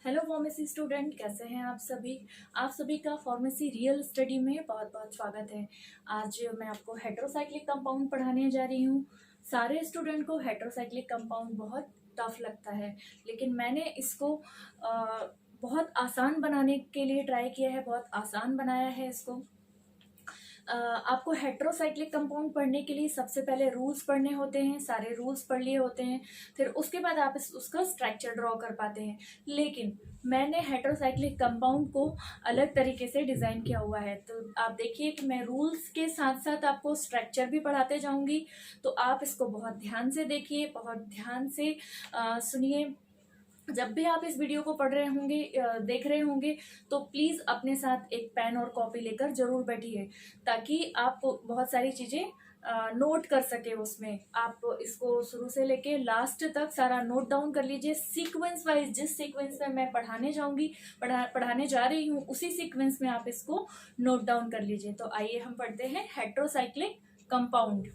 Hello pharmacy student, कैसे हैं आप सभी का फार्मेसी रियल स्टडी में बहुत बहुत स्वागत है। आज मैं आपको हेट्रोसाइक्लिक कंपाउंड पढ़ाने जा रही हूँ। सारे स्टूडेंट को हेट्रोसाइक्लिक कंपाउंड बहुत टफ लगता है, लेकिन मैंने इसको बहुत आसान बनाने के लिए ट्राई किया है, बहुत आसान बनाया है इसको। आपको हेट्रोसाइक्लिक कंपाउंड पढ़ने के लिए सबसे पहले रूल्स पढ़ने होते हैं, सारे रूल्स पढ़ लिए होते हैं, फिर उसके बाद आप उसका स्ट्रक्चर ड्रॉ कर पाते हैं। लेकिन मैंने हेट्रोसाइक्लिक कंपाउंड को अलग तरीके से डिजाइन किया हुआ है, तो आप देखिए कि मैं रूल्स के साथ साथ आपको स्ट्रक्चर भी पढ़ाते जाऊंगी। तो आप इसको बहुत ध्यान से देखिए, बहुत ध्यान से सुनिए। जब भी आप इस वीडियो को पढ़ रहे होंगे, देख रहे होंगे, तो प्लीज अपने साथ एक पेन और कॉपी लेकर जरूर बैठिए, ताकि आप बहुत सारी चीजें नोट कर सके। उसमें आप इसको शुरू से लेके लास्ट तक सारा नोट डाउन कर लीजिए, सीक्वेंस वाइज। जिस सीक्वेंस में मैं पढ़ाने जाऊंगी, पढ़ाने जा रही हूँ, उसी सीक्वेंस में आप इसको नोट डाउन कर लीजिए। तो आइए हम पढ़ते हैं हेट्रोसाइक्लिक कंपाउंड।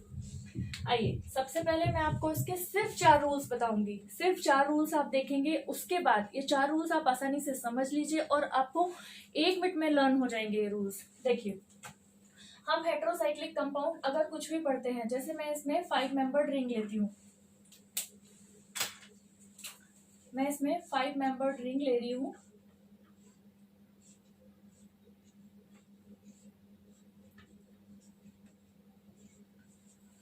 आइए, सबसे पहले मैं आपको इसके सिर्फ 4 रूल्स बताऊंगी। सिर्फ 4 रूल्स आप देखेंगे, उसके बाद ये 4 रूल्स आप आसानी से समझ लीजिए और आपको 1 मिनट में लर्न हो जाएंगे ये रूल्स। देखिए, हम हेट्रोसाइक्लिक कंपाउंड अगर कुछ भी पढ़ते हैं, जैसे मैं इसमें 5 मेंबर्ड रिंग लेती हूँ, मैं इसमें 5 मेंबर्ड रिंग ले रही हूँ।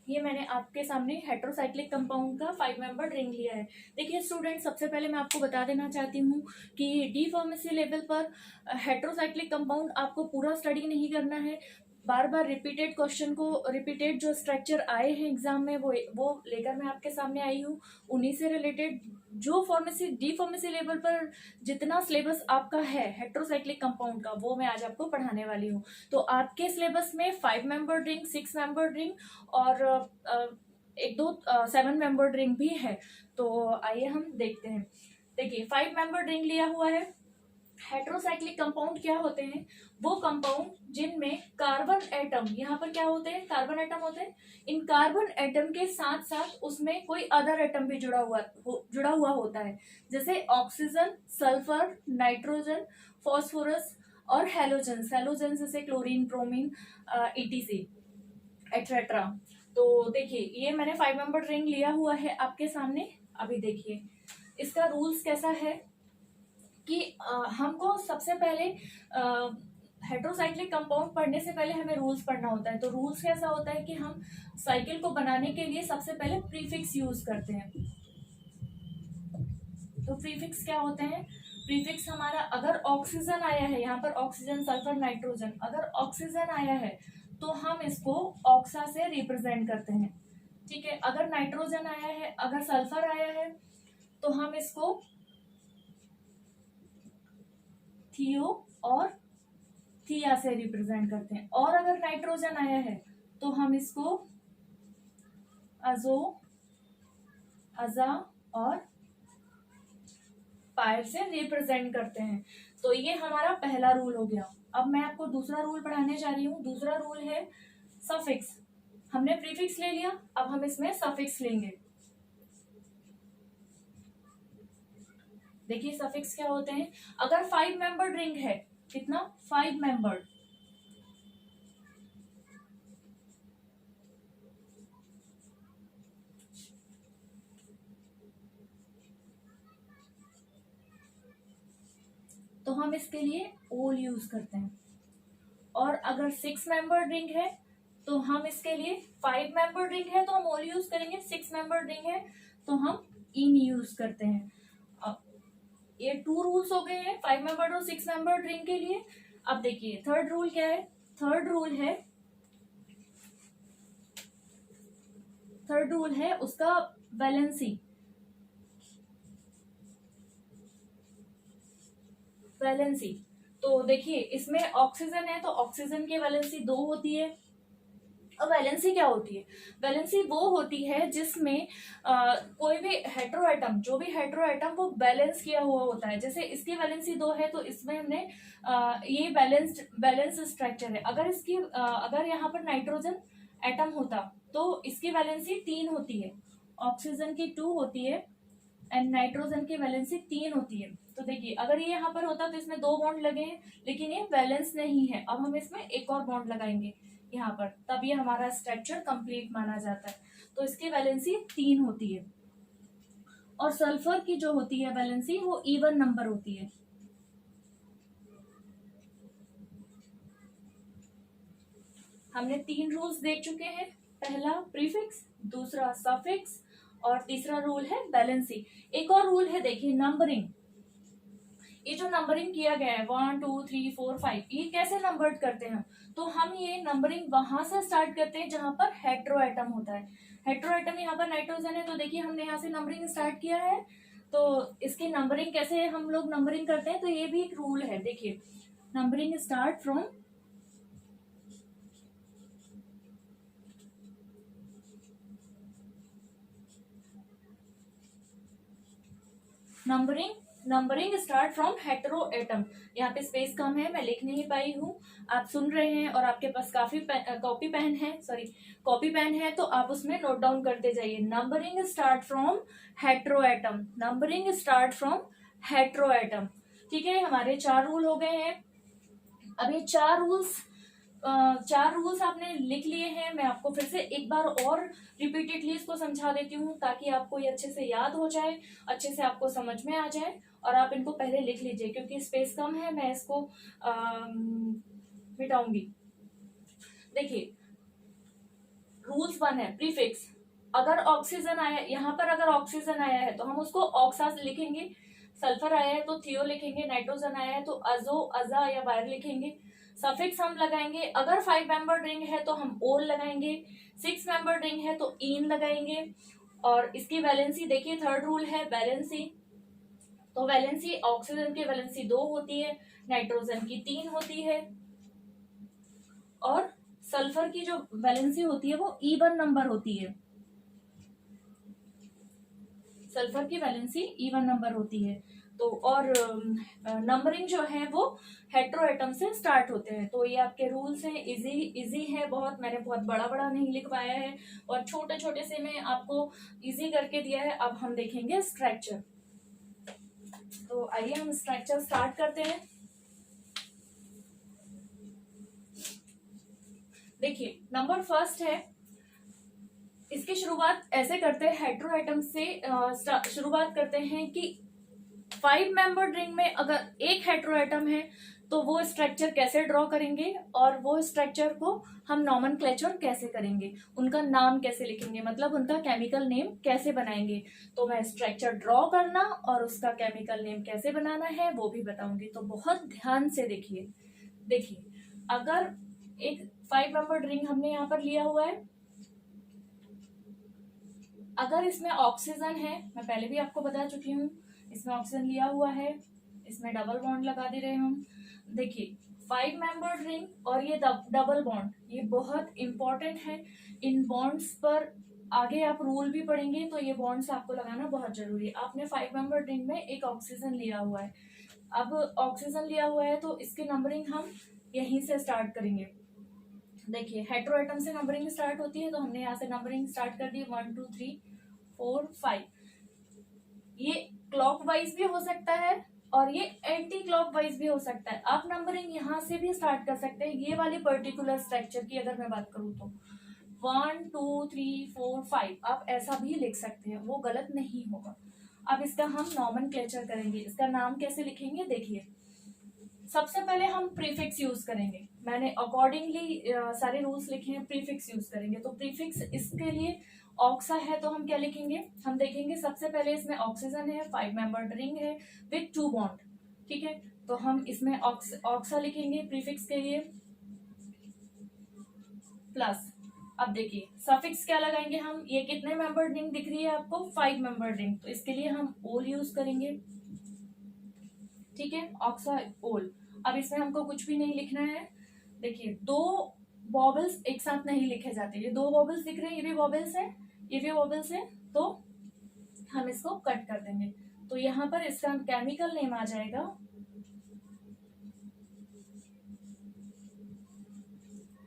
ये मैंने आपके सामने हेट्रोसाइक्लिक कंपाउंड का 5 मेंबर रिंग लिया है। देखिए स्टूडेंट, सबसे पहले मैं आपको बता देना चाहती हूँ कि डी फार्मेसी लेवल पर हेट्रोसाइक्लिक कंपाउंड आपको पूरा स्टडी नहीं करना है। बार बार रिपीटेड क्वेश्चन को, रिपीटेड जो स्ट्रक्चर आए हैं एग्जाम में, वो लेकर मैं आपके सामने आई हूँ। उन्हीं से रिलेटेड जो फार्मेसी, डी फार्मेसी लेवल पर जितना सिलेबस आपका है हेट्रोसाइक्लिक कंपाउंड का, वो मैं आज आपको पढ़ाने वाली हूँ। तो आपके सिलेबस में 5 मेंबर रिंग, 6 मेंबर रिंग और एक दो 7 मेंबर रिंग भी है। तो आइए हम देखते हैं। देखिए, 5 मेंबर रिंग लिया हुआ है। हेट्रोसाइक्लिक कंपाउंड क्या होते हैं? वो कंपाउंड जिनमें कार्बन एटम, यहाँ पर क्या होते हैं? कार्बन एटम होते हैं। इन कार्बन एटम के साथ साथ उसमें कोई अदर एटम भी जुड़ा हुआ होता है, जैसे ऑक्सीजन, सल्फर, नाइट्रोजन, फॉस्फोरस और हेलोजन। हेलोजन जैसे क्लोरीन, ब्रोमीन, ईटीसी एक्सेट्रा। तो देखिए, ये मैंने 5 मेंबर रिंग लिया हुआ है आपके सामने। अभी देखिए इसका रूल्स कैसा है कि हमको सबसे पहले हेट्रोसाइक्लिक कंपाउंड पढ़ने से पहले हमें रूल्स पढ़ना होता है। तो रूल्स कैसा होता है कि हम साइकिल को बनाने के लिए सबसे पहले प्रीफिक्स यूज करते हैं। तो प्रीफिक्स क्या होते हैं? प्रीफिक्स हमारा, अगर ऑक्सीजन आया है, यहाँ पर ऑक्सीजन, सल्फर, नाइट्रोजन, अगर ऑक्सीजन आया है तो हम इसको ऑक्सा से रिप्रेजेंट करते हैं। ठीक है, अगर नाइट्रोजन आया है, अगर सल्फर आया है, तो हम इसको थियो और थिया से रिप्रेजेंट करते हैं। और अगर नाइट्रोजन आया है तो हम इसको अजो, अजा और पायर से रिप्रेजेंट करते हैं। तो ये हमारा पहला रूल हो गया। अब मैं आपको दूसरा रूल पढ़ाने जा रही हूँ। दूसरा रूल है सफिक्स। हमने प्रीफिक्स ले लिया, अब हम इसमें सफिक्स लेंगे। देखिए सफिक्स क्या होते हैं? अगर 5 मेंबर्ड रिंग है, कितना? 5 मेंबर्ड, तो हम इसके लिए ओल यूज करते हैं। और अगर 6 मेंबर्ड रिंग है तो हम इसके लिए, 5 मेंबर्ड रिंग है तो हम ओल यूज करेंगे, 6 मेंबर्ड रिंग है तो हम इन यूज करते हैं। ये 2 रूल्स हो गए हैं 5 मेंबर्ड और 6 मेंबर्ड रिंग के लिए। अब देखिए थर्ड रूल क्या है? थर्ड रूल है उसका वैलेंसी। तो देखिए, इसमें ऑक्सीजन है तो ऑक्सीजन की वैलेंसी 2 होती है। अब वैलेंसी क्या होती है? वैलेंसी वो होती है जिसमें कोई भी हेट्रोएटम, जो भी हेट्रोएटम, वो बैलेंस किया हुआ होता है। जैसे इसकी वैलेंसी 2 है तो इसमें हमने ये बैलेंस स्ट्रक्चर है। अगर यहाँ पर नाइट्रोजन एटम होता तो इसकी वैलेंसी 3 होती है, ऑक्सीजन की 2 होती है एंड नाइट्रोजन की वैलेंसी 3 होती है। तो देखिए अगर ये यहाँ पर होता तो इसमें 2 बॉन्ड लगे हैं, लेकिन ये बैलेंस नहीं है। अब हम इसमें एक और बॉन्ड लगाएंगे यहाँ पर, तब ये हमारा स्ट्रक्चर कंप्लीट माना जाता है। तो इसकी वैलेंसी 3 होती है। और सल्फर की जो होती है वैलेंसी वो इवन नंबर होती है। हमने 3 रूल्स देख चुके हैं, पहला प्रीफिक्स, दूसरा सफिक्स और तीसरा रूल है बैलेंसी। एक और रूल है देखिए नंबरिंग। ये जो नंबरिंग किया गया है 1 2 3 4 5, ये कैसे नंबर्ड करते हैं? तो हम ये नंबरिंग वहां से स्टार्ट करते हैं जहां पर हेट्रो एटम होता है। हेट्रो एटम यहाँ पर नाइट्रोजन है, तो देखिए हमने यहाँ से नंबरिंग स्टार्ट किया है। तो इसकी नंबरिंग कैसे हम लोग नंबरिंग करते हैं, तो ये भी एक रूल है। देखिए numbering start from numbering start from hetero atom. यहाँ पे स्पेस कम है, मैं लिख नहीं पाई हूँ, आप सुन रहे हैं और आपके पास काफी कॉपी पेन है, तो आप उसमें नोट डाउन करते जाइए। Numbering start from hetero atom, numbering start from hetero atom. ठीक है, हमारे 4 रूल हो गए हैं। अब ये 4 रूल्स आपने लिख लिए हैं। मैं आपको फिर से एक बार और रिपीटेडली इसको समझा देती हूँ, ताकि आपको ये अच्छे से याद हो जाए, अच्छे से आपको समझ में आ जाए। और आप इनको पहले लिख लीजिए, क्योंकि स्पेस कम है, मैं इसको मिटाऊंगी। देखिए रूल्स 1 है प्रीफिक्स। अगर ऑक्सीजन आया, यहाँ पर अगर ऑक्सीजन आया है तो हम उसको ऑक्सा लिखेंगे, सल्फर आया है तो थियो लिखेंगे, नाइट्रोजन आया है तो अजो, अजा या बायर लिखेंगे। सफिक्स हम लगाएंगे, अगर 5 मेंबर रिंग है तो हम ओल लगाएंगे, 6 मेंबर रिंग है तो इन लगाएंगे। और इसकी वैलेंसी देखिए, थर्ड रूल है वैलेंसी। तो वैलेंसी, ऑक्सीजन की वैलेंसी 2 होती है, नाइट्रोजन की 3 होती है, और सल्फर की जो वैलेंसी होती है वो इवन नंबर होती है। सल्फर की वैलेंसी इवन नंबर होती है। तो और नंबरिंग जो है वो हेट्रो एटम से स्टार्ट होते हैं। तो ये आपके रूल्स हैं, इजी है बहुत। मैंने बहुत बड़ा बड़ा नहीं लिख पाया है, और छोटे छोटे से मैं आपको इजी करके दिया है। अब हम देखेंगे स्ट्रक्चर। तो आइए हम स्ट्रक्चर स्टार्ट करते हैं। देखिए नंबर फर्स्ट है, इसकी शुरुआत ऐसे करते हैं, हेट्रो एटम से शुरुआत करते हैं कि 5 मेंबर रिंग में अगर एक हेट्रो एटम है तो वो स्ट्रक्चर कैसे ड्रॉ करेंगे, और वो स्ट्रक्चर को हम नॉमेनक्लेचर कैसे करेंगे, उनका नाम कैसे लिखेंगे, मतलब उनका केमिकल नेम कैसे बनाएंगे। तो मैं स्ट्रक्चर ड्रॉ करना और उसका केमिकल नेम कैसे बनाना है वो भी बताऊंगी। तो बहुत ध्यान से देखिए अगर एक 5 मेंबर रिंग हमने यहाँ पर लिया हुआ है, अगर इसमें ऑक्सीजन है, मैं पहले भी आपको बता चुकी हूँ, इसमें ऑक्सीजन लिया हुआ है, इसमें डबल बॉन्ड लगा दे रहे हैं हम। देखिए 5 मेंबर्ड रिंग और ये डबल बॉन्ड, ये बहुत इंपॉर्टेंट है। इन बॉन्ड्स पर आगे आप रूल भी पढ़ेंगे, तो ये बॉन्ड्स आपको लगाना बहुत जरूरी है। आपने 5 मेंबर्ड रिंग में एक ऑक्सीजन लिया हुआ है, अब ऑक्सीजन लिया हुआ है तो इसकी नंबरिंग हम यहीं से स्टार्ट करेंगे। देखिए हेट्रो एटम से नंबरिंग स्टार्ट होती है, तो हमने यहाँ से नंबरिंग स्टार्ट कर दी 1 2 3 4 5। ये क्लॉकवाइज भी हो सकता है और ये एंटी क्लॉकवाइज भी हो सकता है। आप नंबरिंग यहाँ से भी स्टार्ट कर सकते हैं। ये वाली पर्टिकुलर स्ट्रक्चर की अगर मैं बात करूँ तो 1 2 3 4 5 आप ऐसा भी लिख सकते हैं, वो गलत नहीं होगा। अब इसका हम नॉमेनक्लेचर करेंगे, इसका नाम कैसे लिखेंगे। देखिए सबसे पहले हम प्रीफिक्स यूज करेंगे, मैंने अकॉर्डिंगली सारे रूल्स लिखे हैं। प्रीफिक्स यूज करेंगे, तो प्रीफिक्स इसके लिए ऑक्सा है तो हम क्या लिखेंगे, हम देखेंगे सबसे पहले इसमें ऑक्सीजन है, 5 मेंबर्ड रिंग है विथ 2 बॉन्ड, ठीक है। तो हम इसमें ऑक्सा लिखेंगे प्रीफिक्स के लिए, प्लस अब देखिए सफिक्स क्या लगाएंगे हम, ये कितने मेंबर्ड रिंग दिख रही है आपको, 5 मेंबर्ड रिंग, तो इसके लिए हम ओल यूज करेंगे, ठीक है, ऑक्सा ओल। अब इसमें हमको कुछ भी नहीं लिखना है। देखिए 2 बॉबल्स एक साथ नहीं लिखे जाते, ये 2 बॉबल्स दिख रहे हैं, ये भी बॉबल्स है, ये भी बॉबल्स है, तो हम इसको कट कर देंगे। तो यहाँ पर इसका केमिकल नेम आ जाएगा,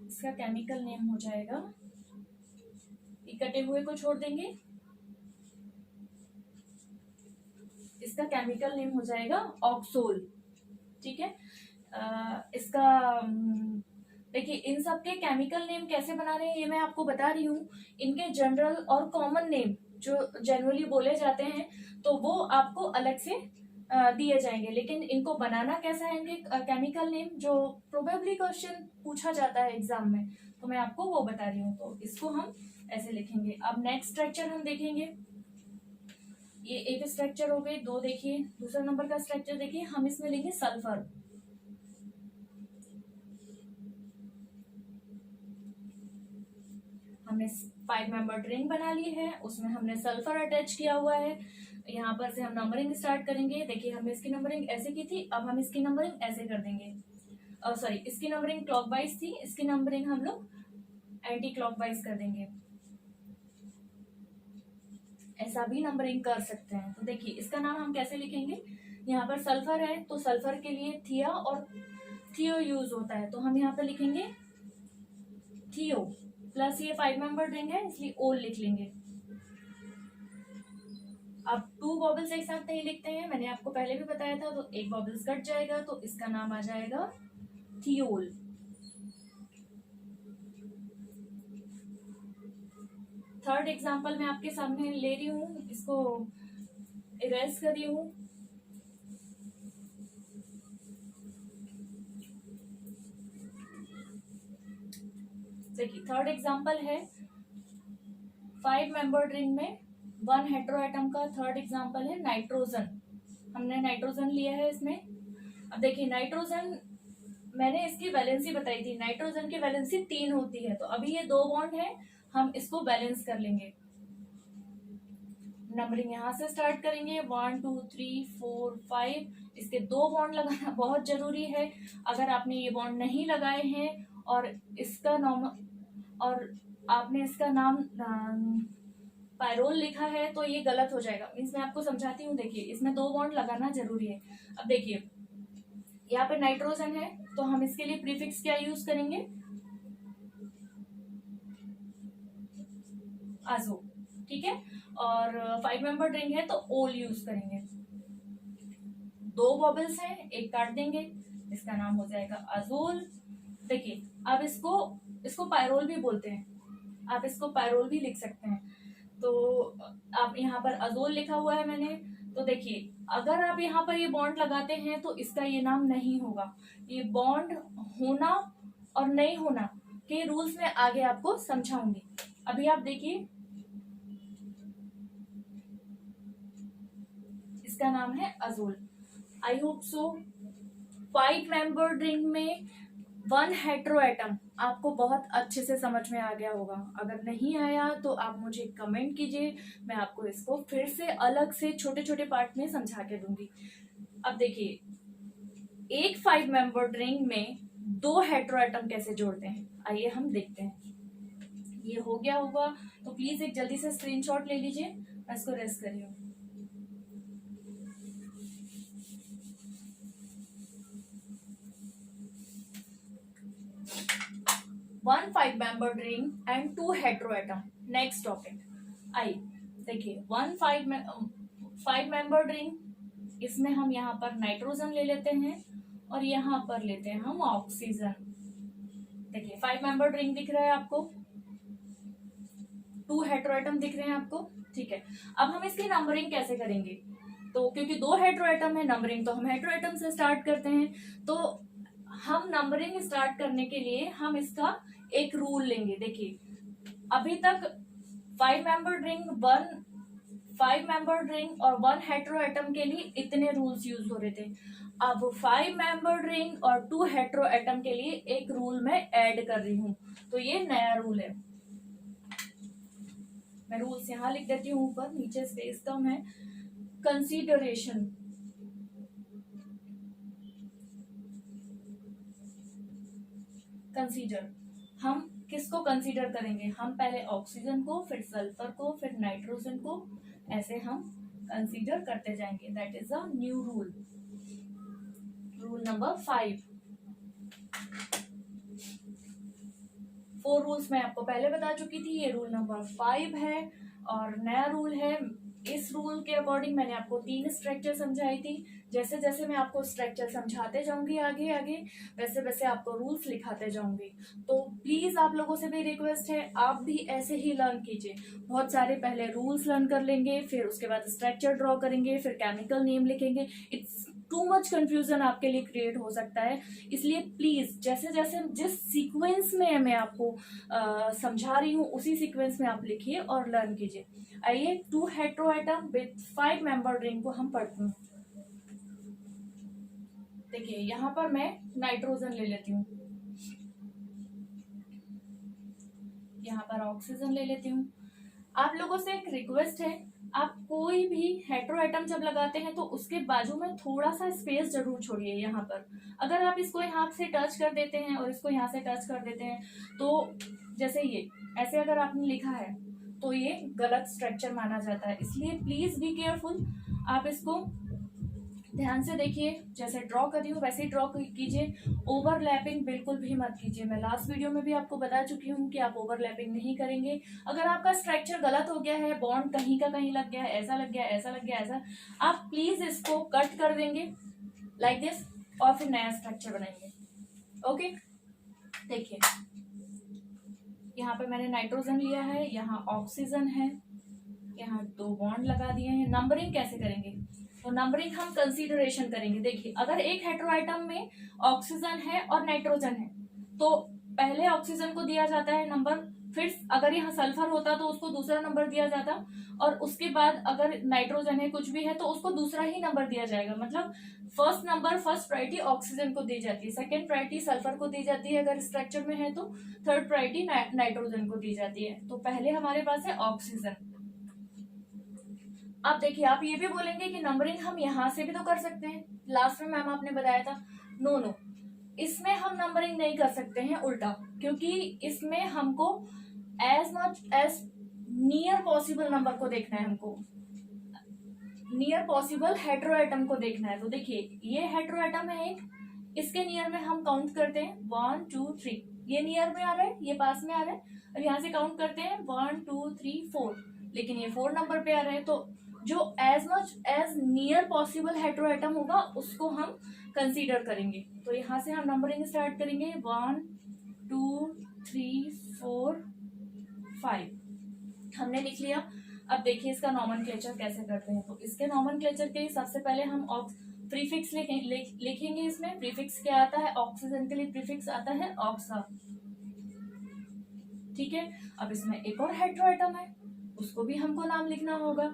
इसका केमिकल नेम हो जाएगा, ये कटे हुए को छोड़ देंगे, इसका केमिकल नेम हो जाएगा ऑक्सोल। ठीक है। इसका देखिए इन सब के केमिकल नेम कैसे बना रहे हैं ये मैं आपको बता रही हूँ। इनके जनरल और कॉमन नेम जो जनरली बोले जाते हैं तो वो आपको अलग से दिए जाएंगे, लेकिन इनको बनाना कैसा है इनके केमिकल नेम जो प्रोबेबली क्वेश्चन पूछा जाता है एग्जाम में, तो मैं आपको वो बता रही हूँ। तो इसको हम ऐसे लिखेंगे। अब नेक्स्ट स्ट्रक्चर हम देखेंगे। ये एक स्ट्रक्चर हो गई। दो देखिए दूसरा नंबर का स्ट्रक्चर देखिए, हम इसमें लेंगे सल्फर। हमने 5 मेंबर रिंग बना ली है, उसमें हमने सल्फर अटैच किया हुआ है। यहाँ पर से हम नंबरिंग स्टार्ट करेंगे। देखिए हमने इसकी नंबरिंग ऐसे की थी, अब हम इसकी नंबरिंग ऐसे कर देंगे। सॉरी, इसकी नंबरिंग क्लॉकवाइज थी, इसकी नंबरिंग हम लोग एंटी क्लॉकवाइज कर देंगे। ऐसा भी नंबरिंग कर सकते हैं। तो देखिए इसका नाम हम कैसे लिखेंगे। यहाँ पर सल्फर है तो सल्फर के लिए थिया और थियो यूज होता है, तो हम यहाँ पर लिखेंगे थियो प्लस ये 5 मेंबर रिंग है इसलिए ओल लिख लेंगे। अब 2 बॉबल्स एक साथ नहीं लिखते हैं, मैंने आपको पहले भी बताया था, तो एक बॉबल्स कट जाएगा तो इसका नाम आ जाएगा थियोल। थर्ड एग्जांपल मैं आपके सामने ले रही हूँ, इसको इरेज कर रही हूँ। देखिए थर्ड एग्जांपल है 5 मेंबर्ड रिंग में 1 हेटेरो एटम का। थर्ड एग्जांपल है नाइट्रोजन। हमने नाइट्रोजन लिया है इसमें। अब देखिए नाइट्रोजन मैंने इसकी वैलेंसी बताई थी, नाइट्रोजन की वैलेंसी 3 होती है, तो अभी ये 2 बॉन्ड है, हम इसको बैलेंस कर लेंगे। नंबरिंग यहाँ से स्टार्ट करेंगे 1 2 3 4 5। इसके 2 बॉन्ड लगाना बहुत जरूरी है। अगर आपने ये बॉन्ड नहीं लगाए हैं और इसका नाम और आपने इसका नाम पायरोल लिखा है तो ये गलत हो जाएगा। मीन्स मैं आपको समझाती हूँ। देखिए इसमें 2 बॉन्ड लगाना जरूरी है। अब देखिए यहाँ पे नाइट्रोजन है तो हम इसके लिए प्रीफिक्स क्या यूज करेंगे, आजो। ठीक है। और 5 मेंबर रिंग है तो ओल यूज करेंगे। 2 बॉबल्स हैं, एक काट देंगे, इसका नाम हो जाएगा अजोल। देखिए अब इसको पायरोल भी बोलते हैं, आप इसको पायरोल भी लिख सकते हैं। तो आप यहाँ पर अजोल लिखा हुआ है मैंने। तो देखिए अगर आप यहाँ पर ये बॉन्ड लगाते हैं तो इसका ये नाम नहीं होगा। ये बॉन्ड होना और नहीं होना के रूल्स में आगे आपको समझाऊंगी। अभी आप देखिए इसका नाम है azole. I hope so 5 membered ring में 1 हेटेरो एटम आपको बहुत अच्छे से समझ में आ गया होगा। अगर नहीं आया तो आप मुझे कमेंट कीजिए, मैं आपको इसको फिर से अलग से छोटे छोटे पार्ट में समझा के दूंगी। अब देखिए एक 5 मेंबर्ड रिंग में 2 हेटेरो एटम कैसे जोड़ते हैं, आइए हम देखते हैं। ये हो गया होगा तो प्लीज एक जल्दी से स्क्रीनशॉट ले लीजिए, मैं इसको रेस्ट कर रही हूँ। 1 5 membered ring and 2 heteroatom। Next topic I देखिए 1 5 membered ring, इसमें हम यहाँ पर नाइट्रोजन ले लेते हैं और यहाँ पर लेते हैं हम ऑक्सीजन। देखिए 5 membered ring दिख रहा है आपको, 2 हेटेरोएटम दिख रहे हैं आपको। ठीक है। अब हम इसकी नंबरिंग कैसे करेंगे, तो क्योंकि 2 हेटेरोएटम है, नंबरिंग तो हम हेटेरोएटम से स्टार्ट करते हैं। तो हम नंबरिंग स्टार्ट करने के लिए हम इसका एक रूल लेंगे। देखिए अभी तक 5 मेंबर्ड रिंग और 1 हेटेरोएटम के लिए इतने रूल्स यूज हो रहे थे। अब 5 मेंबर्ड रिंग और 2 हेटेरोएटम के लिए एक रूल मैं ऐड कर रही हूँ, तो ये नया रूल है। मैं रूल्स यहाँ लिख देती हूँ, ऊपर नीचे स्पेस कम है। कंसीडरेशन, कंसीडर, हम किसको कंसीडर करेंगे, हम पहले ऑक्सीजन को, फिर सल्फर को, फिर नाइट्रोजन को, ऐसे हम कंसीडर करते जाएंगे। That is a new rule, rule number 5। 4 rules मैं आपको पहले बता चुकी थी, ये रूल नंबर 5 है और नया रूल है इस रूल के अकॉर्डिंग मैंने आपको 3 स्ट्रक्चर समझाई थी। जैसे जैसे मैं आपको स्ट्रक्चर समझाते जाऊंगी आगे आगे, वैसे वैसे आपको रूल्स लिखाते जाऊंगी। तो प्लीज आप लोगों से भी रिक्वेस्ट है, आप भी ऐसे ही लर्न कीजिए। बहुत सारे पहले रूल्स लर्न कर लेंगे, फिर उसके बाद स्ट्रक्चर ड्रॉ करेंगे, फिर केमिकल नेम लिखेंगे। इट्स टू मच कंफ्यूजन आपके लिए क्रिएट हो सकता है। इसलिए प्लीज जैसे जैसे जिस सीक्वेंस में मैं आपको समझा रही हूँ उसी सीक्वेंस में आप लिखिए और लर्न कीजिए। आइए 2 हेटेरोएटम विथ 5 मेंबर रिंग को हम पढ़ते हैं। देखिए यहाँ पर मैं नाइट्रोजन ले लेती हूँ, यहाँ पर ऑक्सीजन ले लेती हूँ। आप लोगों से एक रिक्वेस्ट है, आप कोई भी हेटेरोएटम जब लगाते हैं तो उसके बाजू में थोड़ा सा स्पेस जरूर छोड़िए। यहाँ पर अगर आप इसको यहाँ से टच कर देते हैं और इसको यहाँ से टच कर देते हैं तो जैसे ये ऐसे अगर आपने लिखा है तो ये गलत स्ट्रक्चर माना जाता है। इसलिए प्लीज बी केयरफुल, आप इसको ध्यान से देखिए। जैसे ड्रॉ कर रही हूँ वैसे ही ड्रॉ कीजिए, ओवरलैपिंग बिल्कुल भी मत कीजिए। मैं लास्ट वीडियो में भी आपको बता चुकी हूँ कि आप ओवरलैपिंग नहीं करेंगे। अगर आपका स्ट्रक्चर गलत हो गया है, बॉन्ड कहीं का कहीं लग गया है, ऐसा लग गया, ऐसा लग गया, ऐसा, आप प्लीज इसको कट कर देंगे लाइक दिस और फिर नया स्ट्रक्चर बनाएंगे। ओके, देखिए यहाँ पे मैंने नाइट्रोजन लिया है, यहाँ ऑक्सीजन है, यहाँ 2 बॉन्ड लगा दिए हैं। नंबरिंग कैसे करेंगे? तो नंबरिंग हम कंसीडरेशन करेंगे। देखिए अगर एक हेटेरोएटम में ऑक्सीजन है और नाइट्रोजन है तो पहले ऑक्सीजन को दिया जाता है नंबर, फिर अगर यहाँ सल्फर होता तो उसको दूसरा नंबर दिया जाता, और उसके बाद अगर नाइट्रोजन है कुछ भी है तो उसको दूसरा ही नंबर दिया जाएगा। मतलब first number, first priority oxygen को दी जाती है, सेकेंड प्रायोरिटी सल्फर को दी जाती है अगर स्ट्रक्चर में है तो, थर्ड प्रायोरिटी नाइट्रोजन को दी जाती है। तो पहले हमारे पास है ऑक्सीजन। अब देखिए आप ये भी बोलेंगे कि नंबरिंग हम यहाँ से भी तो कर सकते हैं, लास्ट में मैम आपने बताया था। नो नो, इसमें हम नंबरिंग नहीं कर सकते हैं उल्टा, क्योंकि इसमें हमको as much as near possible number को देखना है, हमको नियर पॉसिबल हेटेरोएटम को देखना है। तो देखिए ये हेटेरोएटम है एक, इसके नियर में हम काउंट करते हैं 1 2 3, ये नियर में आ रहा है, ये पास में आ रहा है। अब यहाँ से काउंट करते हैं 1 2 3 4, लेकिन ये 4 नंबर पे आ रहे हैं। तो जो as much as near possible heteroatom होगा उसको हम कंसीडर करेंगे। तो यहाँ से हम नंबरिंग स्टार्ट करेंगे 1 2 3 4 5, हमने लिख लिया। अब देखिए इसका नॉमेनक्लेचर कैसे करते हैं। तो इसके नॉमेनक्लेचर के लिए सबसे पहले हम प्रीफिक्स लिखेंगे। इसमें प्रीफिक्स क्या आता है? ऑक्सीजन के लिए प्रीफिक्स आता है ऑक्सा, ठीक है। अब इसमें एक और हेटेरोएटम है, उसको भी हमको नाम लिखना होगा,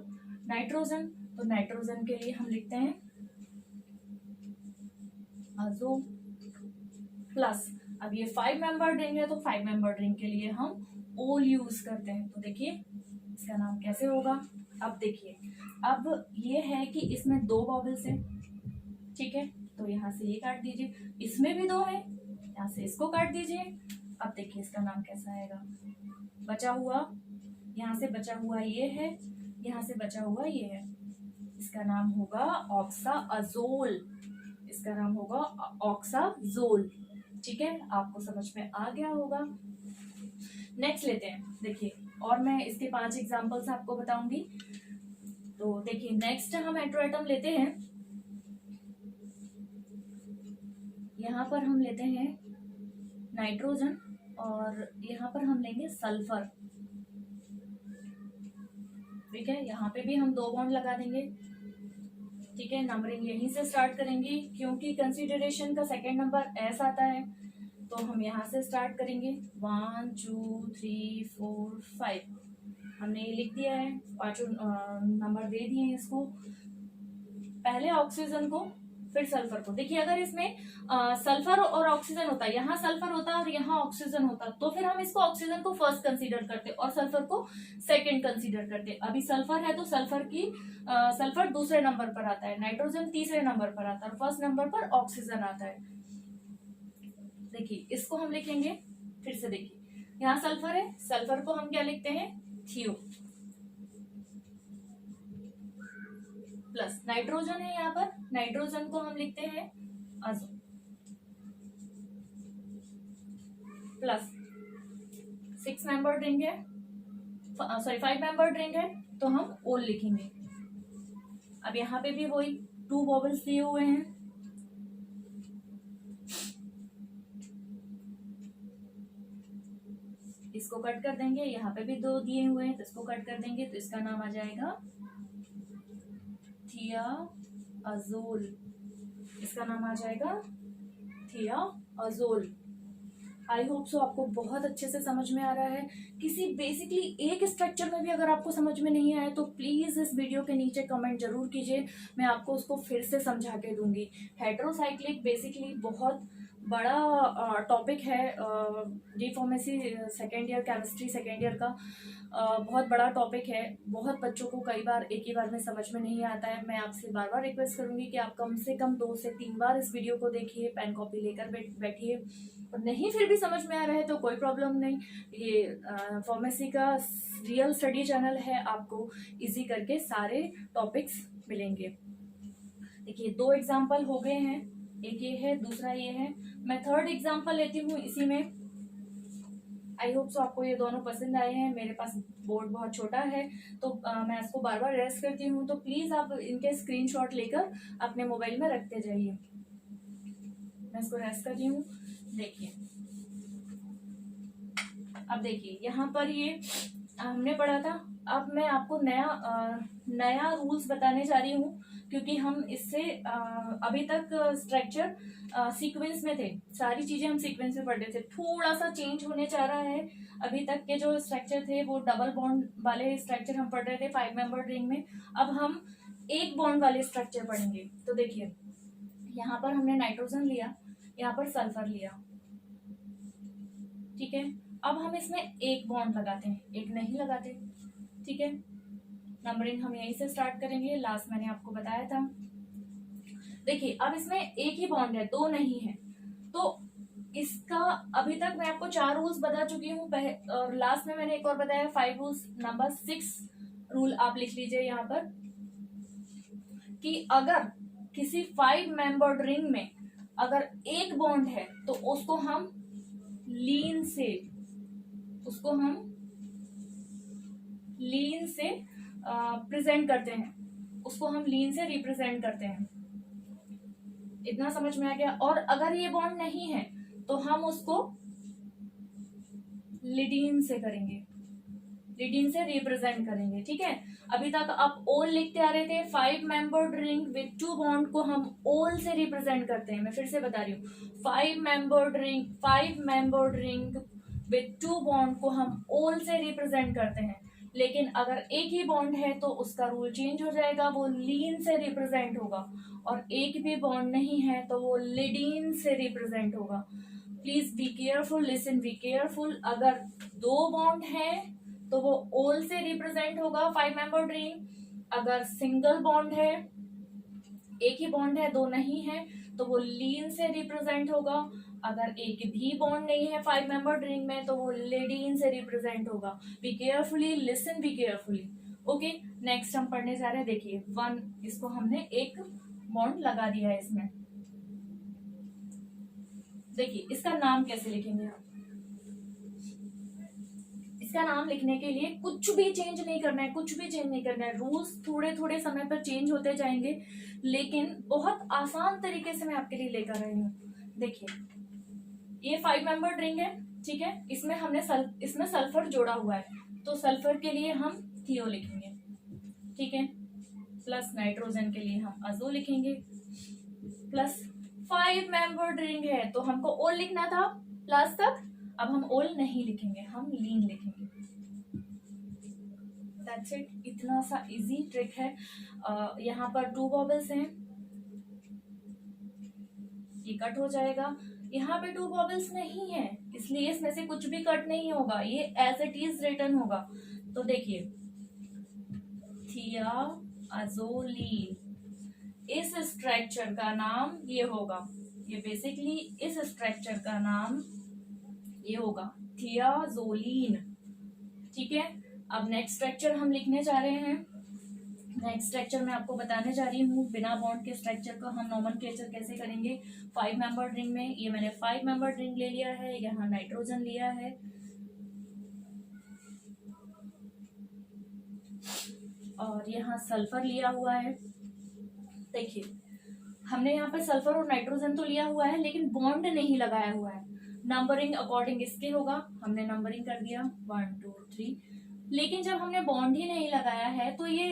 नाइट्रोजन। तो नाइट्रोजन के लिए हम लिखते हैं अजो प्लस। अब ये 5 मेंबर रिंग है तो 5 मेंबर रिंग के लिए हम ओल यूज करते हैं। तो देखिए इसका नाम कैसे होगा। अब देखिए अब ये है कि इसमें 2 बॉबल्स हैं, ठीक है, तो यहाँ से ये काट दीजिए, इसमें भी 2 है, यहाँ से इसको काट दीजिए। अब देखिए इसका नाम कैसा आएगा, बचा हुआ, यहाँ से बचा हुआ ये है, यहाँ से बचा हुआ ये है, इसका नाम होगा ऑक्साअज़ोल, इसका नाम होगा ऑक्साज़ोल, ठीक है। आपको समझ में आ गया होगा। नेक्स्ट लेते हैं, देखिए और मैं इसके 5 एग्जांपल्स आपको बताऊंगी। तो देखिए नेक्स्ट हम हेटेरोएटम लेते हैं, यहाँ पर हम लेते हैं नाइट्रोजन और यहाँ पर हम लेंगे सल्फर, ठीक है। यहाँ पे भी हम 2 बॉन्ड लगा देंगे, ठीक है। नंबरिंग यहीं से स्टार्ट करेंगे क्योंकि कंसीडरेशन का सेकेंड नंबर एस आता है, तो हम यहाँ से स्टार्ट करेंगे 1 2 3 4 5, हमने ये लिख दिया है, 5 नंबर दे दिए हैं इसको। पहले ऑक्सीजन को फिर सल्फर को। देखिए अगर इसमें सल्फर और ऑक्सीजन होता, यहाँ सल्फर होता और यहाँ ऑक्सीजन होता, तो फिर हम इसको ऑक्सीजन को फर्स्ट कंसीडर करते और सल्फर को सेकंड कंसीडर करते। अभी सल्फर है तो सल्फर दूसरे नंबर पर आता है, नाइट्रोजन तीसरे नंबर पर आता है और फर्स्ट नंबर पर ऑक्सीजन आता है। देखिए इसको हम लिखेंगे, फिर से देखिए यहाँ सल्फर है, सल्फर को हम क्या लिखते हैं, थियो, प्लस नाइट्रोजन है, यहाँ पर नाइट्रोजन को हम लिखते हैं अजो, प्लस 6 मेंबर रिंग है, सॉरी 5 मेंबर रिंग है तो हम ओल लिखेंगे, अब यहाँ पे भी वही 2 वॉवल्स दिए हुए हैं, इसको कट कर देंगे, यहाँ पे भी 2 दिए हुए हैं तो इसको कट कर देंगे, तो इसका नाम आ जाएगा थियाज़ोल, इसका नाम आ जाएगा थियाज़ोल। आई होप सो आपको बहुत अच्छे से समझ में आ रहा है। किसी बेसिकली एक स्ट्रक्चर में भी अगर आपको समझ में नहीं आए तो प्लीज इस वीडियो के नीचे कमेंट जरूर कीजिए, मैं आपको उसको फिर से समझा के दूंगी। हेटेरोसाइक्लिक बेसिकली बहुत बड़ा टॉपिक है, D pharmacy second year, chemistry second year का बहुत बड़ा टॉपिक है। बहुत बच्चों को कई बार एक ही बार में समझ में नहीं आता है। मैं आपसे बार बार रिक्वेस्ट करूंगी कि आप कम से कम 2 से 3 बार इस वीडियो को देखिए, पेन कॉपी लेकर बैठिए। और नहीं फिर भी समझ में आ रहा है तो कोई प्रॉब्लम नहीं, ये फार्मेसी का रियल स्टडी चैनल है, आपको इजी करके सारे टॉपिक्स मिलेंगे। देखिए 2 एग्जाम्पल हो गए हैं, एक ये है, दूसरा ये है। मैं थर्ड एग्जाम्पल लेती हूँ इसी में। आई होप सो आपको ये दोनों पसंद आए हैं। मेरे पास बोर्ड बहुत छोटा है तो मैं इसको बार बार रेस्ट करती हूँ, तो प्लीज आप इनके स्क्रीनशॉट लेकर अपने मोबाइल में रखते जाइए। मैं इसको रेस्ट कर रही हूँ। देखिए अब देखिए यहाँ पर ये हमने पढ़ा था। अब मैं आपको नया रूल्स बताने जा रही हूँ, क्योंकि हम इससे अभी तक स्ट्रक्चर सीक्वेंस में थे, सारी चीजें हम सीक्वेंस में पढ़ते थे। थोड़ा सा चेंज होने जा रहा है। अभी तक के जो स्ट्रक्चर थे वो डबल बॉन्ड वाले स्ट्रक्चर हम पढ़ रहे थे 5 मेंबर रिंग में। अब हम 1 बॉन्ड वाले स्ट्रक्चर पढ़ेंगे। तो देखिए यहाँ पर हमने नाइट्रोजन लिया, यहाँ पर सल्फर लिया, ठीक है। अब हम इसमें 1 बॉन्ड लगाते हैं, 1 नहीं लगाते, ठीक है। नंबरिंग हम यहीं से स्टार्ट करेंगे, लास्ट मैंने आपको बताया था। देखिए अब इसमें 1 ही बॉन्ड है, 2 नहीं है। तो इसका अभी तक मैं आपको 4 रूल्स बता चुकी हूँ, और लास्ट में मैंने एक और बताया 5 रूल्स। नंबर 6 रूल आप लिख लीजिए यहाँ पर, कि अगर किसी 5 मेंबर्ड रिंग में अगर 1 बॉन्ड है तो उसको हम लीन से प्रेजेंट करते हैं, उसको हम लीन से रिप्रेजेंट करते हैं। इतना समझ में आ गया। और अगर ये बॉन्ड नहीं है तो हम उसको लिडीन से करेंगे, लिडीन से रिप्रेजेंट करेंगे, ठीक है। अभी तक आप ओल लिखते आ रहे थे। 5 मेंबर्ड रिंग विथ 2 बॉन्ड को हम ओल से रिप्रेजेंट करते हैं। मैं फिर से बता रही हूँ, 5 मेंबर्ड रिंग विथ 2 बॉन्ड को हम ओल से रिप्रेजेंट करते हैं। लेकिन अगर 1 ही बॉन्ड है तो उसका रूल चेंज हो जाएगा, वो लीन से रिप्रेजेंट होगा। और 1 भी बॉन्ड नहीं है तो वो लिडीन से रिप्रेजेंट होगा। Please be careful, listen, be careful. अगर 2 बॉन्ड है तो वो ओल से रिप्रेजेंट होगा 5 मेंबर्ड रिंग। अगर सिंगल बॉन्ड है, 1 ही बॉन्ड है, 2 नहीं है, तो वो लीन से रिप्रेजेंट होगा। अगर 1 भी बॉन्ड नहीं है 5 मेंबर्ड रिंग में तो वो लिडीन से रिप्रेजेंट होगा। Be carefully, listen, be carefully. Okay, next हम पढ़ने जा रहे हैं। देखिए 1, इसको हमने 1 बॉन्ड लगा दिया है इसमें। देखिए इसका नाम कैसे लिखेंगे आप। इसका नाम लिखने के लिए कुछ भी चेंज नहीं करना है, रूल्स थोड़े थोड़े समय पर चेंज होते जाएंगे, लेकिन बहुत आसान तरीके से मैं आपके लिए लेकर आई हूँ। देखिए ये 5 मेंबर्ड रिंग है, ठीक है। इसमें हमने इसमें सल्फर जोड़ा हुआ है, तो सल्फर के लिए हम थियो लिखेंगे, ठीक है। प्लस नाइट्रोजन के लिए हम अजो लिखेंगे, प्लस 5 मेंबर्ड रिंग है तो हमको ओल लिखना था लास्ट तक। अब हम ओल नहीं लिखेंगे, हम लीन लिखेंगे। दैट्स इट, इतना सा इजी ट्रिक है। यहाँ पर 2 वॉवल्स हैं, ये कट हो जाएगा। यहाँ पे 2 वॉवल्स नहीं है, इसलिए इसमें से कुछ भी कट नहीं होगा, ये एज इट इज रिटन होगा। तो देखिए थियाज़ोलीन, इस स्ट्रक्चर का नाम ये होगा, ये बेसिकली इस स्ट्रक्चर का नाम ये होगा थियाज़ोलीन, ठीक है। अब नेक्स्ट स्ट्रक्चर हम लिखने जा रहे हैं। नेक्स्ट स्ट्रक्चर मैं आपको बताने जा रही हूँ बिना बॉन्ड के स्ट्रक्चर को हम नोमेनक्लेचर कैसे करेंगे। 5 मेंबर्ड रिंग में ये मैंने 5 मेंबर्ड रिंग ले लिया है, यहाँ नाइट्रोजन लिया है, और यहाँ सल्फर लिया हुआ है, देखिए हमने यहाँ पे सल्फर और नाइट्रोजन तो लिया हुआ है लेकिन बॉन्ड नहीं लगाया हुआ है। नंबरिंग अकॉर्डिंग इसके होगा, हमने नंबरिंग कर दिया 1 2 3। लेकिन जब हमने बॉन्ड ही नहीं लगाया है तो ये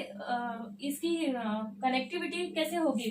इसकी कनेक्टिविटी कैसे होगी,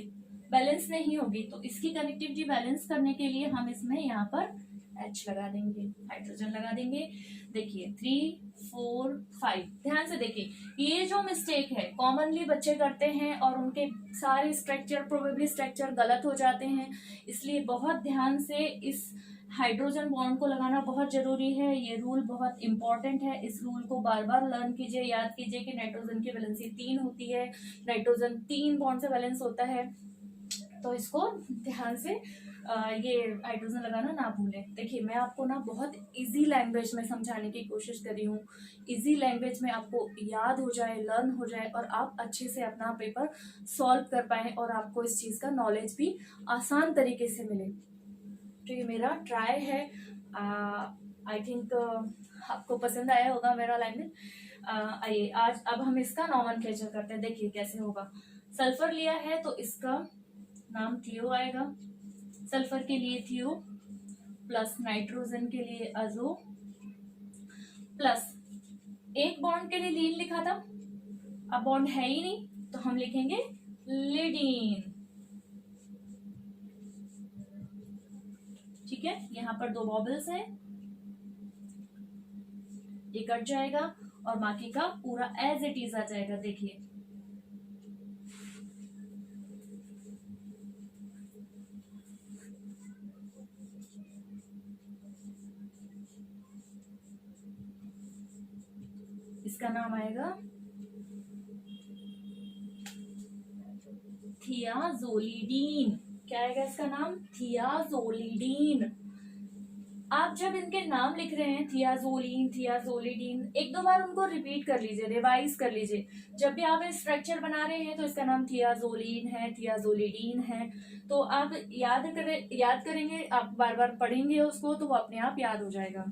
बैलेंस नहीं होगी। तो इसकी कनेक्टिविटी बैलेंस करने के लिए हम इसमें यहाँ पर H लगा देंगे, हाइड्रोजन लगा देंगे। देखिए 3 4 5, ध्यान से देखिए ये जो मिस्टेक है कॉमनली बच्चे करते हैं और उनके सारे स्ट्रक्चर प्रोबेबली स्ट्रक्चर गलत हो जाते हैं। इसलिए बहुत ध्यान से इस हाइड्रोजन बॉन्ड को लगाना बहुत जरूरी है। ये रूल बहुत इंपॉर्टेंट है, इस रूल को बार बार लर्न कीजिए, याद कीजिए कि नाइट्रोजन की वैलेंसी 3 होती है, नाइट्रोजन 3 बॉन्ड से बैलेंस होता है। तो इसको ध्यान से ये हाइड्रोजन लगाना ना भूलें। देखिए मैं आपको ना बहुत इजी लैंग्वेज में समझाने की कोशिश कर रही हूँ, इजी लैंग्वेज में आपको याद हो जाए, लर्न हो जाए और आप अच्छे से अपना पेपर सॉल्व कर पाए और आपको इस चीज़ का नॉलेज भी आसान तरीके से मिले। तो ये मेरा ट्राई है, आई थिंक आपको पसंद आया होगा मेरा लैंग्वेज। आइए आज अब हम इसका नॉमेनक्लेचर करते हैं। देखिए कैसे होगा। सल्फर लिया है तो इसका नाम थियो आएगा, सल्फर के लिए थियो, प्लस नाइट्रोजन के लिए अजो, प्लस एक बॉन्ड के लिए लीन लिखा था, अब बॉन्ड है ही नहीं तो हम लिखेंगे लिडीन। ठीक है, यहाँ पर 2 बॉबल्स हैं, ये कट जाएगा और बाकी का पूरा एज इट इज आ जाएगा। देखिए इसका नाम आएगा थियाजोलिडीन। क्या आएगा इसका नाम? थियाजोलिडीन। आप जब इनके नाम लिख रहे हैं थियाजोलिन, थियाजोलिडीन, 1-2 बार उनको रिपीट कर लीजिए, रिवाइज कर लीजिए। जब भी आप स्ट्रक्चर बना रहे हैं तो इसका नाम थियाजोलिन है, थियाजोलिडीन है, तो आप याद करेंगे, आप बार बार पढ़ेंगे उसको तो वो अपने आप याद हो जाएगा।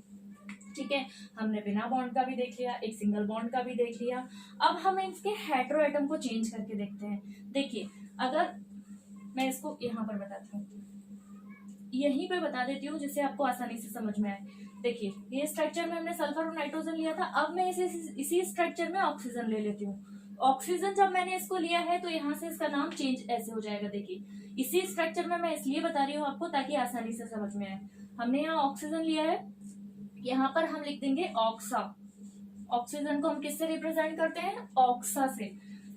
ठीक है, हमने बिना बॉन्ड का भी देख लिया, एक सिंगल बॉन्ड का भी देख लिया। अब हम इसके हेटेरो एटम को चेंज करके देखते हैं। देखिए अगर मैं इसको यहाँ पर बताती हूँ, यहीं पे बता देती हूँ जिससे आपको आसानी से समझ में आए। देखिए ये स्ट्रक्चर में हमने सल्फर और नाइट्रोजन लिया था, अब मैं इसी स्ट्रक्चर में ऑक्सीजन ले लेती हूँ। ऑक्सीजन जब मैंने इसको लिया है तो यहाँ से इसका नाम चेंज ऐसे हो जाएगा। देखिए इसी स्ट्रक्चर में मैं इसलिए बता रही हूँ आपको ताकि आसानी से समझ में आए। हमने यहाँ ऑक्सीजन लिया है, यहाँ पर हम लिख देंगे ऑक्सा। ऑक्सीजन को हम किससे रिप्रेजेंट करते हैं? ऑक्सा से।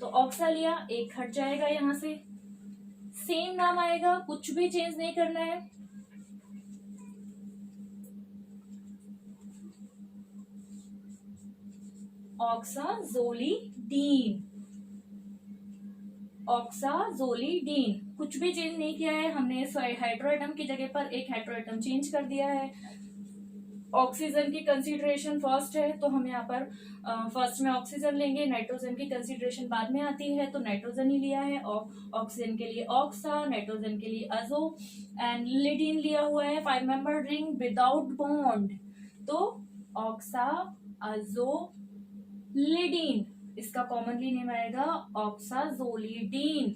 तो ऑक्सा लिया, एक हट जाएगा, यहाँ से सेम नाम आएगा, कुछ भी चेंज नहीं करना है। ऑक्साजोलिडीन, ऑक्साजोलिडीन, कुछ भी चेंज नहीं किया है हमने। हाइड्रोएटम की जगह पर एक हाइड्रोएटम चेंज कर दिया है। ऑक्सीजन की कंसीडरेशन फर्स्ट है तो हम यहाँ पर फर्स्ट में ऑक्सीजन लेंगे, नाइट्रोजन की कंसीडरेशन बाद में आती है तो नाइट्रोजन ही लिया है। ऑक्सीजन के लिए ऑक्सा, नाइट्रोजन के लिए अजो, एंड लिडीन लिया हुआ है 5 मेंबर रिंग विदाउट बॉन्ड, तो ऑक्सा अजो लिडीन, इसका कॉमनली नेम आएगा ऑक्साजोलिडीन।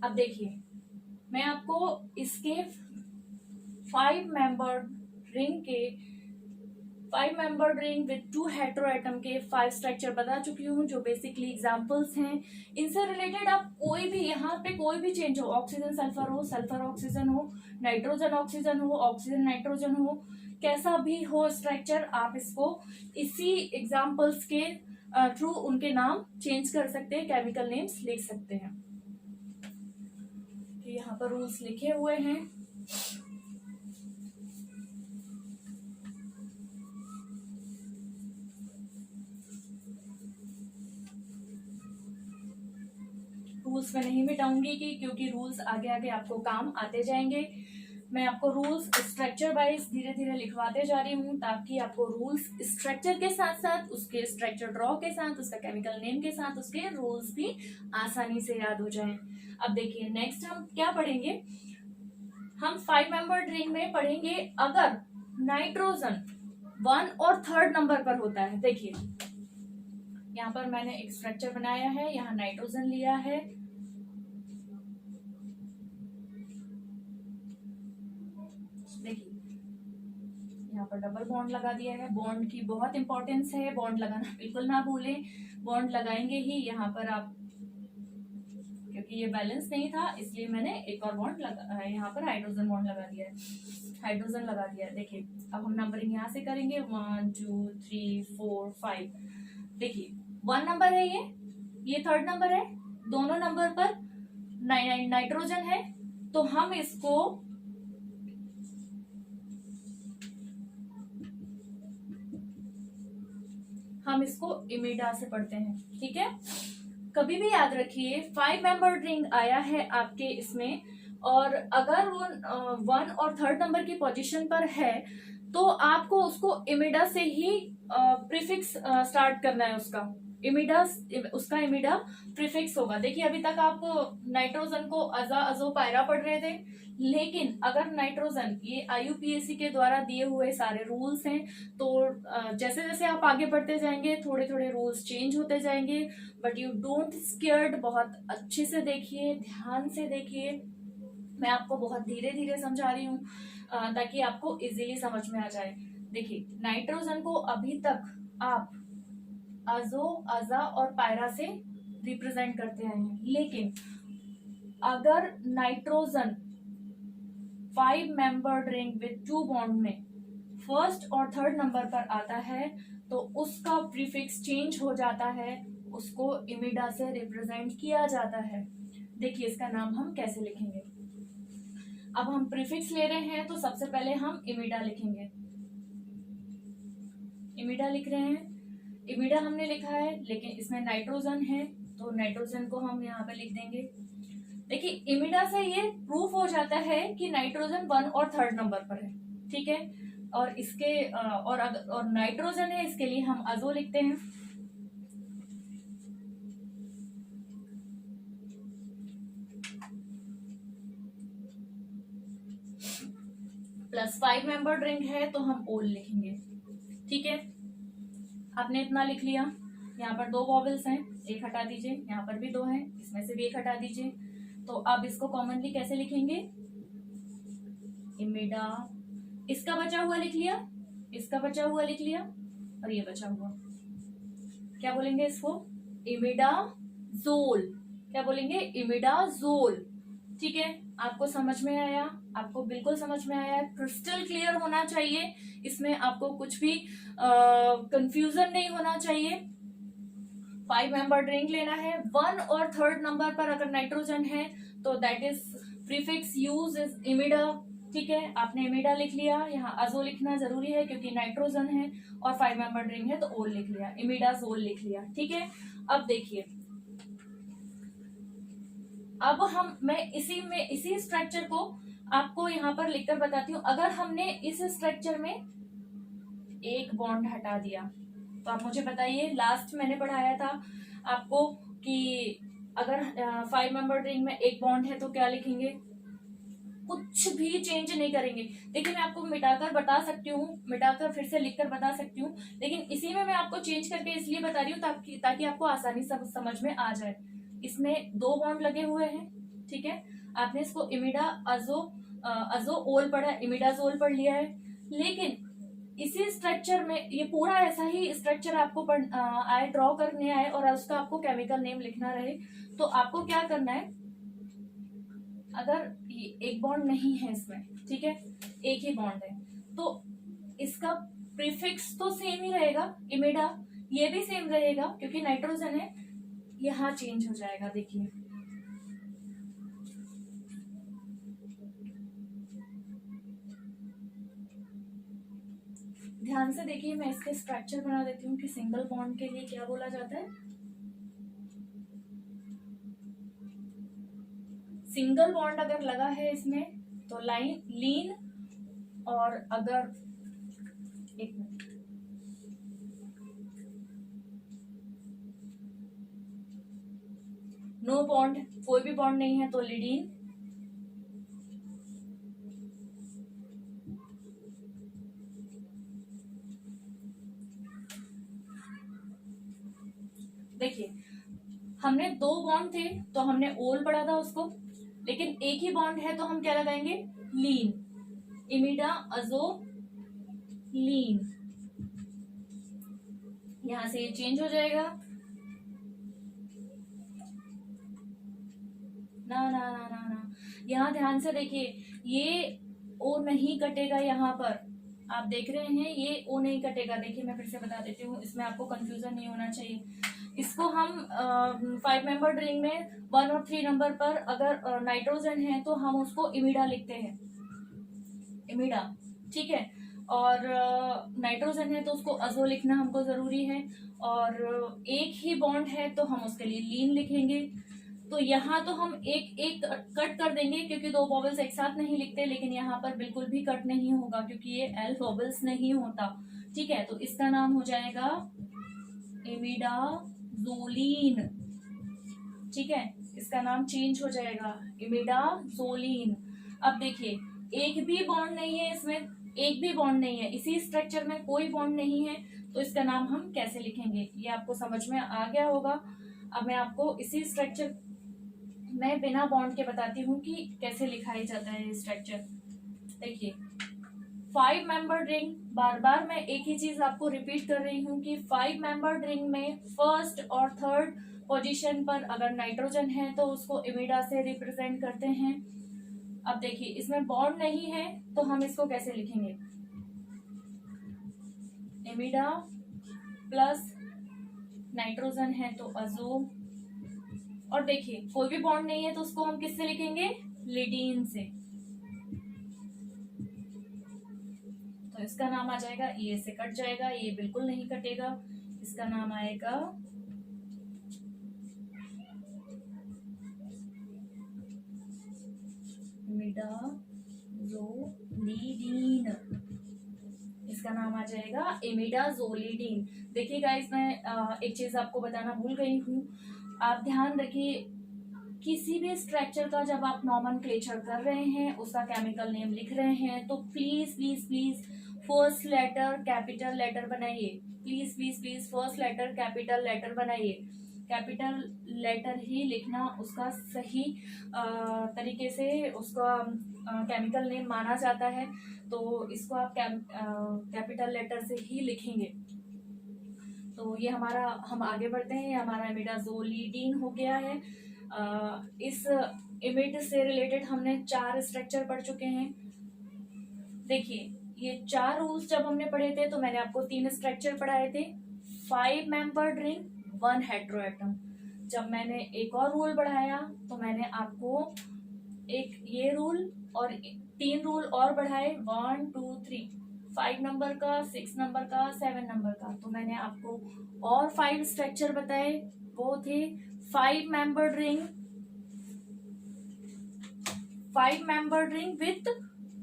अब देखिए मैं आपको इसके 5 मेंबर्ड रिंग विद 2 हेटेरोएटम के 5 स्ट्रक्चर बता चुकी हूँ जो बेसिकली एग्जांपल्स हैं। इनसे रिलेटेड आप कोई भी यहाँ पे कोई भी चेंज हो, ऑक्सीजन सल्फर हो, सल्फर ऑक्सीजन हो, नाइट्रोजन ऑक्सीजन हो, ऑक्सीजन नाइट्रोजन हो, कैसा भी हो स्ट्रक्चर, आप इसको इसी एग्जांपल्स के थ्रू उनके नाम चेंज कर सकते हैं, केमिकल नेम्स लिख सकते हैं। तो यहाँ पर रूल्स लिखे हुए हैं। रूल्स में नहीं मिटाऊंगी क्योंकि रूल्स आगे आगे आपको काम आते जाएंगे। मैं आपको रूल्स स्ट्रक्चर वाइज धीरे धीरे लिखवाते जा रही हूँ ताकि आपको रूल्स स्ट्रक्चर के साथ साथ उसके स्ट्रक्चर ड्रॉ के साथ, उसका केमिकल नेम के साथ उसके रूल्स भी आसानी से याद हो जाएं। अब देखिए नेक्स्ट हम क्या पढ़ेंगे, हम 5 मेंबर्ड रिंग में पढ़ेंगे अगर नाइट्रोजन 1 और 3rd नंबर पर होता है। देखिए यहाँ पर मैंने एक स्ट्रक्चर बनाया है, यहाँ नाइट्रोजन लिया है, देखिए यहाँ पर डबल बॉन्ड लगा दिया है। बॉन्ड की बहुत इंपॉर्टेंस है, बॉन्ड लगाना बिल्कुल ना भूलें। बॉन्ड लगाएंगे ही यहाँ पर आप, क्योंकि ये बैलेंस नहीं था इसलिए मैंने एक और बॉन्ड लगा, यहाँ पर हाइड्रोजन बॉन्ड लगा दिया है, हाइड्रोजन लगा दिया है। देखिए अब हम नंबरिंग यहाँ से करेंगे 1 2 3 4 5। देखिए 1 नंबर है, ये 3rd नंबर है, दोनों नंबर पर नाइट्रोजन है, तो हम इसको इमिडा से पढ़ते हैं। ठीक है, कभी भी याद रखिए 5 मेंबर रिंग आया है आपके इसमें, और अगर वो 1 और 3rd नंबर की पोजीशन पर है तो आपको उसको इमिडा से ही प्रीफिक्स स्टार्ट करना है। उसका इमिडा प्रीफिक्स होगा। देखिए अभी तक आप नाइट्रोजन को अजो पायरा पढ़ रहे थे, लेकिन अगर नाइट्रोजन, ये IUPAC के द्वारा दिए हुए सारे रूल्स हैं, तो जैसे जैसे आप आगे बढ़ते जाएंगे थोड़े थोड़े रूल्स चेंज होते जाएंगे। बट यू डोंट स्केयर्ड, बहुत अच्छे से देखिए, ध्यान से देखिए। मैं आपको बहुत धीरे धीरे समझा रही हूँ ताकि आपको इजीली समझ में आ जाए। देखिए नाइट्रोजन को अभी तक आप अजो, अजा और पायरा से रिप्रेजेंट करते आए हैं, लेकिन अगर nitrogen 5 membered ring with 2 bond में 1st और 3rd नंबर पर आता है तो उसका प्रीफिक्स चेंज हो जाता है, उसको इमिडा से रिप्रेजेंट किया जाता है। देखिए इसका नाम हम कैसे लिखेंगे। अब हम प्रीफिक्स ले रहे हैं तो सबसे पहले हम इमिडा लिखेंगे। इमिडा लिख रहे हैं, इमिडा हमने लिखा है, लेकिन इसमें नाइट्रोजन है तो नाइट्रोजन को हम यहाँ पे लिख देंगे। देखिए इमिडा से ये प्रूफ हो जाता है कि नाइट्रोजन 1 और 3rd नंबर पर है। ठीक है, और इसके और नाइट्रोजन है, इसके लिए हम अजो लिखते हैं। प्लस 5 मेंबर्ड रिंग है तो हम ओल लिखेंगे। ठीक है, आपने इतना लिख लिया। यहाँ पर 2 वॉवेल्स हैं, एक हटा दीजिए, यहाँ पर भी 2 हैं, इसमें से भी एक हटा दीजिए। तो अब इसको कॉमनली कैसे लिखेंगे, इमिडा। इसका बचा हुआ लिख लिया, इसका बचा हुआ लिख लिया, और ये बचा हुआ क्या बोलेंगे इसको, इमिडाजोल। क्या बोलेंगे, इमिडाजोल। ठीक है, आपको समझ में आया, आपको बिल्कुल समझ में आया, क्रिस्टल क्लियर होना चाहिए, इसमें आपको कुछ भी कंफ्यूजन नहीं होना चाहिए। 5 मेंबर रिंग लेना है, 1 और 3rd नंबर पर अगर नाइट्रोजन है तो that is prefix use is imida. ठीक है, आपने इमिडा लिख लिया, यहाँ अजो लिखना जरूरी है क्योंकि नाइट्रोजन है, और 5 मेंबर रिंग है तो ओल लिख लिया, इमिडाजोल लिख लिया। ठीक है, अब देखिए, अब मैं इसी स्ट्रक्चर को आपको यहाँ पर लिखकर बताती हूँ। अगर हमने इस स्ट्रक्चर में एक बॉन्ड हटा दिया तो आप मुझे बताइए, लास्ट मैंने पढ़ाया था आपको कि अगर 5 मेंबर रिंग में एक बॉन्ड है तो क्या लिखेंगे, कुछ भी चेंज नहीं करेंगे। देखिए मैं आपको मिटाकर बता सकती हूँ, मिटाकर फिर से लिखकर बता सकती हूँ, लेकिन इसी में मैं आपको चेंज करके इसलिए बता रही हूँ ताकि आपको आसानी से समझ में आ जाए। इसमें 2 बॉन्ड लगे हुए हैं। ठीक है, आपने इसको इमिडा अजो ओल पढ़ा, इमिडाजोल पढ़ लिया है, लेकिन इसी स्ट्रक्चर में ये पूरा ऐसा ही स्ट्रक्चर आपको आए, ड्रॉ करने आए और उसका आपको केमिकल नेम लिखना रहे, तो आपको क्या करना है, अगर एक बॉन्ड नहीं है इसमें, ठीक है, एक ही बॉन्ड है, तो इसका प्रीफिक्स तो सेम ही रहेगा, इमिडा, ये भी सेम रहेगा क्योंकि नाइट्रोजन है, यहाँ चेंज हो जाएगा। देखिए ध्यान से देखिए, मैं इसके स्ट्रक्चर बना देती हूँ कि सिंगल बॉन्ड के लिए क्या बोला जाता है। सिंगल बॉन्ड अगर लगा है इसमें तो लीन, और अगर एक मिनट, नो बॉन्ड, कोई भी बॉन्ड नहीं है तो लिडीन, देखिए हमने 2 बॉन्ड थे तो हमने ओल पढ़ा था उसको, लेकिन एक ही बॉन्ड है तो हम क्या लगाएंगे, लीन। इमिडाजोलिन। यहां से ये चेंज हो जाएगा, ना ना ना ना ना, यहाँ ध्यान से देखिए, ये ओ नहीं कटेगा, यहाँ पर आप देख रहे हैं ये ओ नहीं कटेगा। देखिए मैं फिर से बता देती हूँ, इसमें आपको कंफ्यूजन नहीं होना चाहिए। इसको हम 5 मेंबर रिंग में 1 और 3 नंबर पर अगर नाइट्रोजन है तो हम उसको इमिडा लिखते हैं, इमिडा, ठीक है। और नाइट्रोजन है तो उसको अजो लिखना हमको जरूरी है, और एक ही बॉन्ड है तो हम उसके लिए लीन लिखेंगे। तो यहाँ तो हम एक एक कट कर देंगे क्योंकि 2 वॉवल्स एक साथ नहीं लिखते, लेकिन यहाँ पर बिल्कुल भी कट नहीं होगा क्योंकि ये एल वॉवल्स नहीं होता, ठीक है। तो इसका नाम हो जाएगा इमिडाजोलिन, ठीक है, इसका नाम चेंज हो जाएगा इमिडाजोलिन। अब देखिए एक भी बॉन्ड नहीं है इसमें, एक भी बॉन्ड नहीं है, इसी स्ट्रक्चर में कोई बॉन्ड नहीं है, तो इसका नाम हम कैसे लिखेंगे ये आपको समझ में आ गया होगा। अब मैं आपको इसी स्ट्रक्चर में बिना बॉन्ड के बताती हूँ कि कैसे लिखाई जाता है ये स्ट्रक्चर। देखिए 5 मेंबर रिंग, बार बार मैं एक ही चीज आपको रिपीट कर रही हूँ कि 5 मेंबर रिंग में फर्स्ट और थर्ड पोजीशन पर अगर नाइट्रोजन है तो उसको इमिडा से रिप्रेजेंट करते हैं। अब देखिए इसमें बॉन्ड नहीं है तो हम इसको कैसे लिखेंगे, इमिडा प्लस नाइट्रोजन है तो अजो, और देखिए कोई भी बॉन्ड नहीं है तो उसको हम किससे लिखेंगे, लिडीन से। तो इसका नाम आ जाएगा, ये से कट जाएगा, ये बिल्कुल नहीं कटेगा, इसका नाम आएगा इमिडाजोलिडीन, इसका नाम आ जाएगा इमिडाजोलिडीन। देखिए गाइस मैं एक चीज आपको बताना भूल गई हूँ, आप ध्यान रखिए किसी भी स्ट्रक्चर का जब आप नॉमेनक्लेचर कर रहे हैं, उसका केमिकल नेम लिख रहे हैं, तो please please please first letter capital letter बनाइए, please please please first letter capital letter बनाइए। कैपिटल लेटर ही लिखना उसका सही तरीके से उसका केमिकल नेम माना जाता है, तो इसको आप कैपिटल लेटर से ही लिखेंगे। तो ये हमारा, हम आगे बढ़ते हैं, ये हमारा इमिडाजोलिडीन हो गया है। इस इमिड से रिलेटेड हमने 4 स्ट्रक्चर पढ़ चुके हैं। देखिए ये 4 रूल्स जब हमने पढ़े थे तो मैंने आपको 3 स्ट्रक्चर पढ़ाए थे, 5 मेंबर्ड रिंग 1 हेटेरोएटम। जब मैंने एक और रूल बढ़ाया तो मैंने आपको एक ये रूल और 3 रूल और बढ़ाए, 1 2 3, 5 नंबर का, 6 नंबर का, 7 नंबर का। तो मैंने आपको और 5 स्ट्रक्चर बताए, वो थे 5 मेंबर्ड रिंग विथ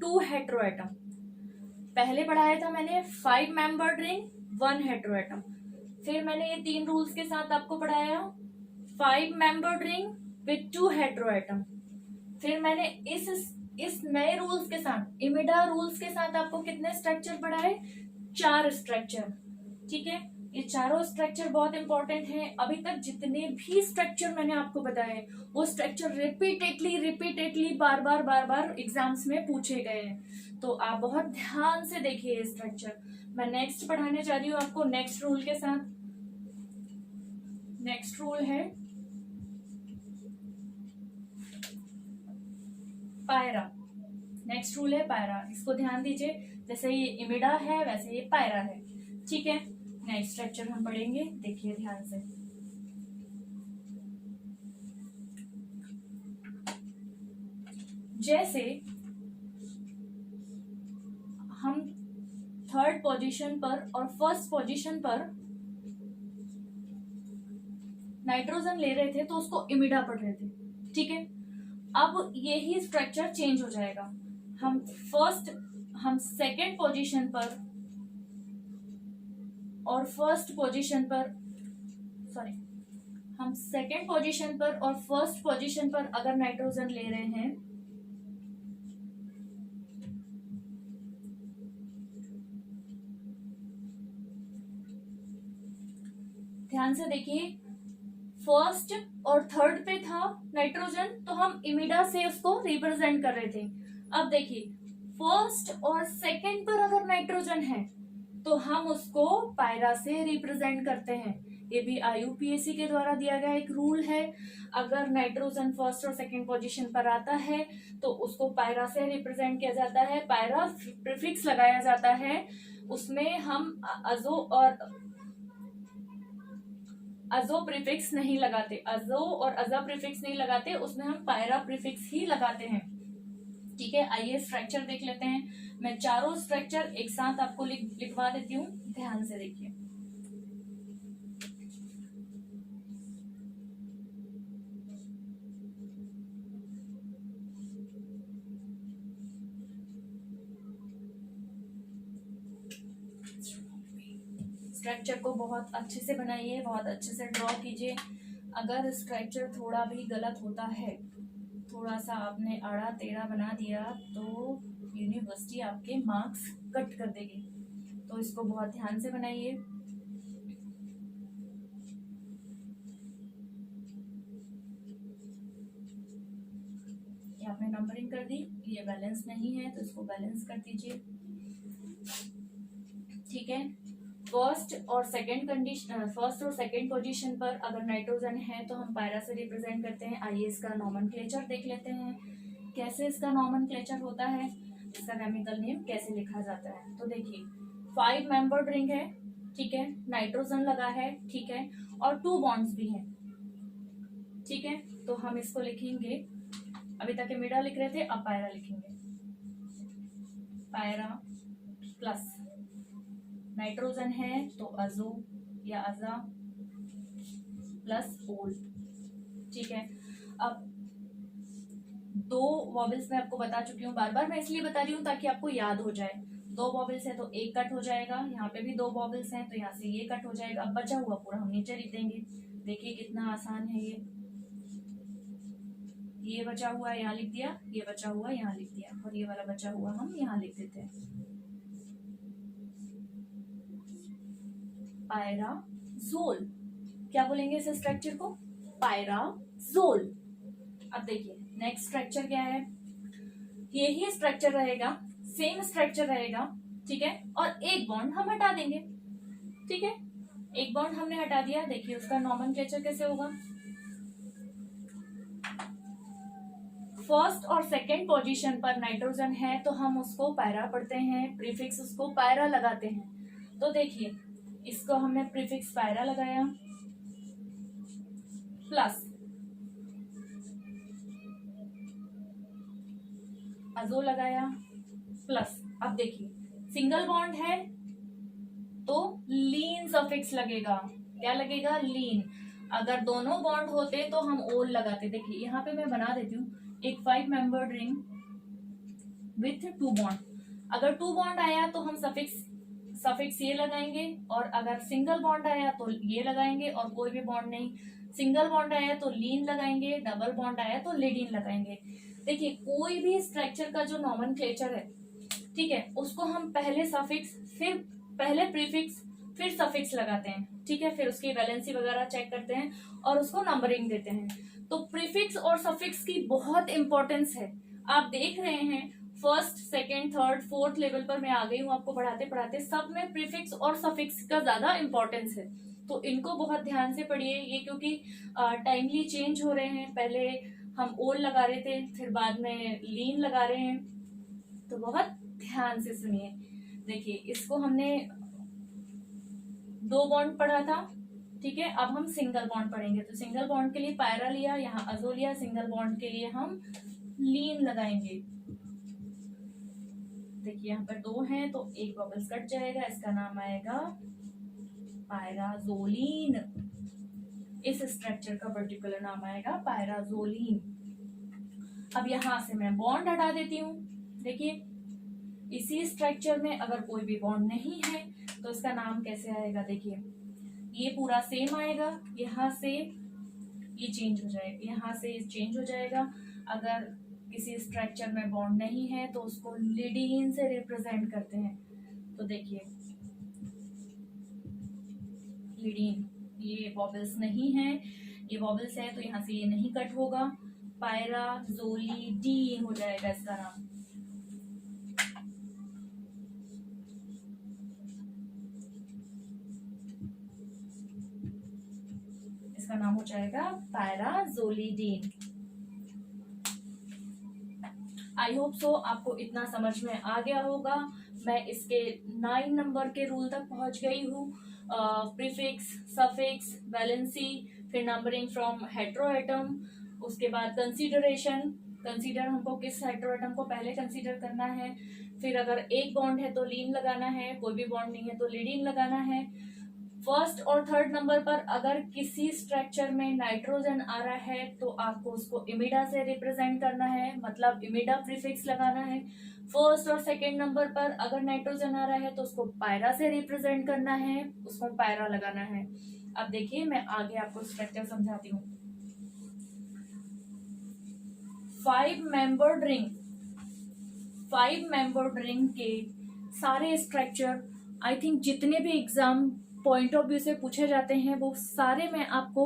2 हेटेरोएटम। पहले पढ़ाया था मैंने 5 मेंबर्ड रिंग 1 हेटेरोएटम। फिर मैंने ये 3 रूल्स के साथ आपको पढ़ाया 5 मेंबर्ड रिंग विथ 2 हेटेरोएटम। फिर मैंने इस नए रूल्स के साथ, इमिडा रूल्स के साथ आपको कितने स्ट्रक्चर पढ़ाए, 4 स्ट्रक्चर, ठीक है। ये चारों स्ट्रक्चर बहुत इंपॉर्टेंट हैं। अभी तक जितने भी स्ट्रक्चर मैंने आपको बताए वो स्ट्रक्चर रिपीटेडली बार बार एग्जाम्स में पूछे गए हैं, तो आप बहुत ध्यान से देखिए ये स्ट्रक्चर। मैं नेक्स्ट पढ़ाने जा रही हूँ आपको नेक्स्ट रूल के साथ। नेक्स्ट रूल है पायरा। नेक्स्ट रूल है पायरा, इसको ध्यान दीजिए, जैसे ये इमिडा है वैसे ये पायरा है, ठीक है। नेक्स्ट स्ट्रक्चर हम पढ़ेंगे, देखिए ध्यान से। जैसे हम थर्ड पोजीशन पर और फर्स्ट पोजीशन पर नाइट्रोजन ले रहे थे तो उसको इमिडा पढ़ रहे थे, ठीक है। अब यही स्ट्रक्चर चेंज हो जाएगा, हम सेकेंड पोजीशन पर और फर्स्ट पोजीशन पर, सॉरी, हम सेकेंड पोजीशन पर और फर्स्ट पोजीशन पर अगर नाइट्रोजन ले रहे हैं ध्यान से देखिए, फर्स्ट और थर्ड पे था नाइट्रोजन तो हम इमिडा से उसको रिप्रेजेंट कर रहे थे। अब देखिए फर्स्ट और सेकंड पर अगर नाइट्रोजन है तो हम उसको पायरा से रिप्रेजेंट करते हैं। ये भी IUPAC के द्वारा दिया गया एक रूल है। अगर नाइट्रोजन फर्स्ट और सेकंड पोजीशन पर आता है तो उसको पायरा से रिप्रेजेंट किया जाता है। पायरा प्रीफिक्स लगाया जाता है, उसमें हम अजो प्रीफिक्स नहीं लगाते, अजो और अजा प्रीफिक्स नहीं लगाते, उसमें हम पायरा प्रीफिक्स ही लगाते हैं। ठीक है, आइए स्ट्रक्चर देख लेते हैं। मैं चारों स्ट्रक्चर एक साथ आपको लिखवा देती हूँ, ध्यान से देखिए। स्ट्रक्चर को बहुत अच्छे से बनाइए, बहुत अच्छे से ड्रॉ कीजिए। अगर स्ट्रक्चर थोड़ा भी गलत होता है, थोड़ा सा आपने आड़ा टेढ़ा बना दिया तो यूनिवर्सिटी आपके मार्क्स कट कर देगी, तो इसको बहुत ध्यान से बनाइए। आपने नंबरिंग कर दी, ये बैलेंस नहीं है तो इसको बैलेंस कर दीजिए। ठीक है, फर्स्ट और सेकंड पोजीशन पर अगर नाइट्रोजन है तो हम पायरा से रिप्रेजेंट करते हैं। आइए इसका नॉमेनक्लेचर देख लेते हैं, कैसे इसका नॉमेनक्लेचर होता है, इसका केमिकल नेम कैसे लिखा जाता है। तो देखिए 5 मेंबर्ड रिंग है, ठीक है, नाइट्रोजन लगा है, ठीक है, और 2 बॉन्ड्स भी हैं, ठीक है। तो हम इसको लिखेंगे, अभी तक मिडा लिख रहे थे, अब पायरा लिखेंगे। पायरा प्लस नाइट्रोजन है तो अजो या अजा प्लस ओल, ठीक है। अब 2 वॉवेल्स मैं आपको बता चुकी हूँ, बार बार मैं इसलिए बता रही हूँ ताकि आपको याद हो जाए। 2 वॉवेल्स है तो एक कट हो जाएगा, यहाँ पे भी 2 वॉवेल्स हैं तो यहाँ से ये कट हो जाएगा। अब बचा हुआ पूरा हम नीचे लिख देंगे। देखिए कितना आसान है ये बचा हुआ यहाँ लिख दिया, ये बचा हुआ यहाँ लिख दिया, और ये वाला बचा हुआ हम यहाँ लिख देते हैं। पायराजोल, क्या बोलेंगे इस स्ट्रक्चर को? पायराजोल। अब देखिए नेक्स्ट स्ट्रक्चर क्या है, यही स्ट्रक्चर रहेगा, सेम स्ट्रक्चर रहेगा, ठीक है, और एक बॉन्ड हम हटा देंगे, ठीक है। एक बॉन्ड हमने हटा दिया, देखिए उसका नॉमेनक्लेचर कैसे होगा। फर्स्ट और सेकंड पोजीशन पर नाइट्रोजन है तो हम उसको पायरा पढ़ते हैं, प्रीफिक्स उसको पायरा लगाते हैं। तो देखिए इसको हमने प्रीफिक्स पायरा लगाया, प्लस अजो लगाया, प्लस अब देखिए सिंगल बॉन्ड है तो लीन सफिक्स लगेगा। क्या लगेगा? लीन। अगर दोनों बॉन्ड होते तो हम ओल लगाते। देखिए यहाँ पे मैं बना देती हूँ एक 5 मेंबर्ड रिंग विथ 2 बॉन्ड। अगर 2 बॉन्ड आया तो हम सफिक्स ये लगाएंगे, और अगर सिंगल बॉन्ड आया तो ये लगाएंगे, और कोई भी बॉन्ड नहीं, सिंगल बॉन्ड आया तो लीन लगाएंगे, डबल बॉन्ड आया तो लिडीन लगाएंगे। देखिए कोई भी स्ट्रक्चर का जो नॉमेनक्लेचर है, ठीक है, उसको हम पहले सफिक्स, फिर पहले प्रीफिक्स, फिर सफिक्स लगाते हैं, ठीक है, फिर उसकी वैलेंसी वगैरह चेक करते हैं और उसको नंबरिंग देते हैं। तो प्रीफिक्स और सफिक्स की बहुत इंपॉर्टेंस है। आप देख रहे हैं first, second, third, fourth level पर मैं आ गई हूँ आपको पढ़ाते पढ़ाते, सब में प्रीफिक्स और सफिक्स का ज्यादा इंपॉर्टेंस है, तो इनको बहुत ध्यान से पढ़िए। ये क्योंकि टाइमली चेंज हो रहे हैं, पहले हम ओल लगा रहे थे, फिर बाद में लीन लगा रहे हैं, तो बहुत ध्यान से सुनिए। देखिए इसको हमने 2 बॉन्ड पढ़ा था, ठीक है, अब हम सिंगल बॉन्ड पढ़ेंगे। तो सिंगल बॉन्ड के लिए पायरा लिया, यहाँ अजो लिया, सिंगल बॉन्ड के लिए हम लीन लगाएंगे। देखिए यहाँ पर 2 हैं तो एक बबल्स कट जाएगा, इसका नाम आएगा पायराजोलीन। इस स्ट्रक्चर का पर्टिकुलर नाम आएगा पायराजोलीन। अब यहाँ से मैं बॉन्ड हटा देती हूँ। देखिए इसी स्ट्रक्चर में अगर कोई भी बॉन्ड नहीं है तो इसका नाम कैसे आएगा? देखिए ये पूरा सेम आएगा, यहाँ से ये चेंज हो जाएगा, यहाँ से ये चेंज हो जाएगा। अगर किसी स्ट्रक्चर में बॉन्ड नहीं है तो उसको लिडीन से रिप्रेजेंट करते हैं। तो देखिए लिडीन, ये वॉवेल्स नहीं है, ये वॉवेल्स है तो यहाँ से ये नहीं कट होगा, पायराजोलीडीन हो जाएगा इसका नाम। इसका नाम हो जाएगा पैराजोलिडीन। आई होप सो आपको इतना समझ में आ गया होगा। मैं इसके 9 नंबर के रूल तक पहुंच गई हूँ। प्रीफिक्स, सफिक्स, वैलेंसी, फिर नंबरिंग फ्रॉम हेट्रोएटम, उसके बाद कंसीडरेशन, कंसीडर हमको किस हेट्रोएटम को पहले कंसीडर करना है, फिर अगर एक बॉन्ड है तो लीन लगाना है, कोई भी बॉन्ड नहीं है तो लीडिन लगाना है। फर्स्ट और थर्ड नंबर पर अगर किसी स्ट्रक्चर में नाइट्रोजन आ रहा है तो आपको उसको इमिडा से रिप्रेजेंट करना है, मतलब इमिडा प्रीफिक्स लगाना है। फर्स्ट और सेकंड नंबर पर अगर नाइट्रोजन आ रहा है तो उसको पायरा से रिप्रेजेंट करना है, उसको पायरा लगाना है। अब देखिए मैं आगे आपको स्ट्रक्चर समझाती हूँ। 5 मेंबर्ड रिंग के सारे स्ट्रक्चर आई थिंक जितने भी एग्जाम पॉइंट ऑफ व्यू से पूछे जाते हैं वो सारे मैं आपको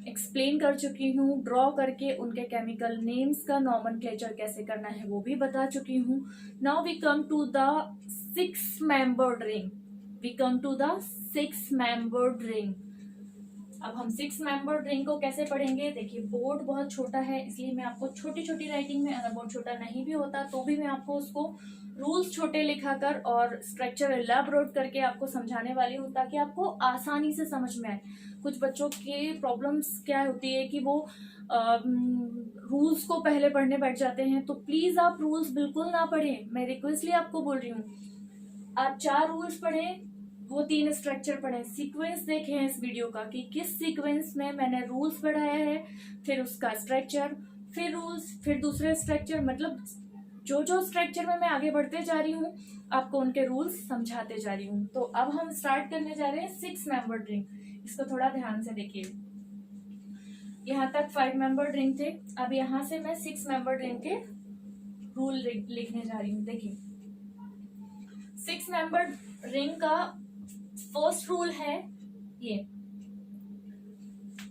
एक्सप्लेन कर चुकी हूँ। ड्रॉ करके उनके केमिकल नेम्स का नॉमेनक्लेचर कैसे करना है वो भी बता चुकी हूँ। Now we come to the 6 membered ring. अब हम 6 मेंबर्ड रिंग को कैसे पढ़ेंगे? देखिए बोर्ड बहुत छोटा है इसलिए मैं आपको छोटी छोटी राइटिंग में, अगर बोर्ड छोटा नहीं भी होता तो भी मैं आपको उसको रूल्स छोटे लिखाकर और स्ट्रक्चर एलैबोरेट करके आपको समझाने वाली हूँ ताकि आपको आसानी से समझ में आए। कुछ बच्चों के प्रॉब्लम्स क्या होती है कि वो रूल्स को पहले पढ़ने बैठ जाते हैं, तो प्लीज आप रूल्स बिल्कुल ना पढ़ें। मैं रिक्वेस्टली आपको बोल रही हूँ, आप 4 रूल्स पढ़ें, वो 3 स्ट्रक्चर पढ़े, सीक्वेंस देखें इस वीडियो का कि किस सीक्वेंस में मैंने रूल्स पढ़ाया है, फिर उसका स्ट्रक्चर, फिर रूल्स, फिर दूसरे स्ट्रक्चर, मतलब जो जो स्ट्रक्चर में मैं आगे बढ़ते जा रही हूँ आपको उनके रूल्स समझाते जा रही हूँ। तो अब हम स्टार्ट करने जा रहे हैं 6 मेंबर्ड रिंग। इसको थोड़ा ध्यान से देखिए। यहाँ तक 5 मेंबर्ड रिंग थे, अब यहाँ से मैं 6 मेंबर्ड रिंग के रूल लिखने जा रही हूँ। देखिए 6 मेंबर्ड रिंग का फर्स्ट रूल है ये,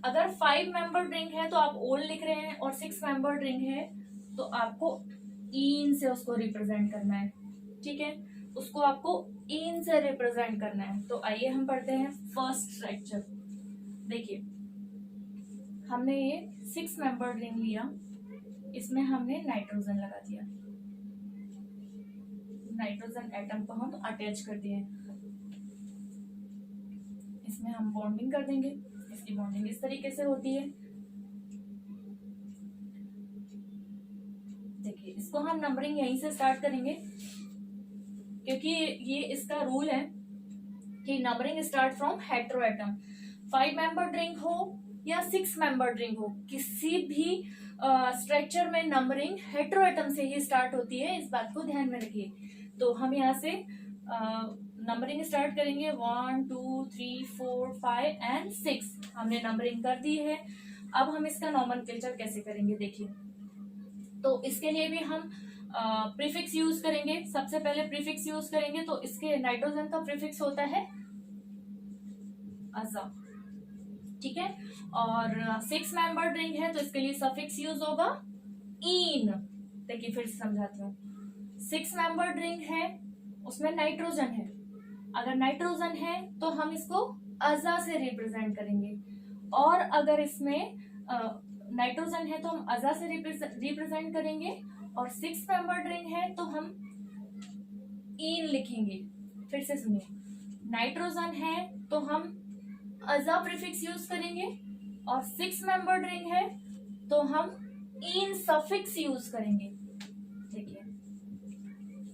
अगर 5 मेंबर्ड रिंग है तो आप ओल लिख रहे हैं और 6 मेंबर्ड रिंग है तो आपको इन से उसको रिप्रेजेंट करना है। ठीक है, उसको आपको इन से रिप्रेजेंट करना है। तो आइए हम पढ़ते हैं फर्स्ट स्ट्रक्चर। देखिए हमने ये 6 मेंबर्ड रिंग लिया, इसमें हमने नाइट्रोजन लगा दिया, नाइट्रोजन एटम को हम अटैच कर दिए, इसमें हम बॉन्डिंग कर देंगे। इसकी बॉन्डिंग इस तरीके से होती है। देखिए इसको हम नंबरिंग यहीं से स्टार्ट करेंगे क्योंकि ये इसका रूल है कि numbering start from heteroatom. 5 membered ring हो या 6 मेंबर्ड रिंग हो, किसी भी स्ट्रक्चर में नंबरिंग हेट्रोएटम से ही स्टार्ट होती है, इस बात को ध्यान में रखिए। तो हम यहाँ से नंबरिंग स्टार्ट करेंगे 1 2 3 4 5 एंड 6। हमने नंबरिंग कर दी है। अब हम इसका नॉमेनक्लेचर कैसे करेंगे देखिए। तो इसके लिए भी हम प्रीफिक्स यूज करेंगे। सबसे पहले प्रीफिक्स यूज करेंगे तो इसके नाइट्रोजन का प्रीफिक्स होता है अजा। ठीक है, और 6 मेंबर्ड रिंग है तो इसके लिए सफिक्स यूज होगा इन। देखिए फिर समझाती हूँ। 6 मेंबर्ड रिंग है, उसमें नाइट्रोजन है, अगर नाइट्रोजन है तो हम इसको अजा से रिप्रेजेंट करेंगे, और अगर इसमें नाइट्रोजन है तो हम अजा से रिप्रेजेंट करेंगे, और 6 मेंबर्ड रिंग है तो हम इन लिखेंगे। फिर से सुनिए, नाइट्रोजन है तो हम अजा प्रीफिक्स यूज करेंगे, और 6 मेंबर्ड रिंग है तो हम इन सफिक्स यूज करेंगे। देखिए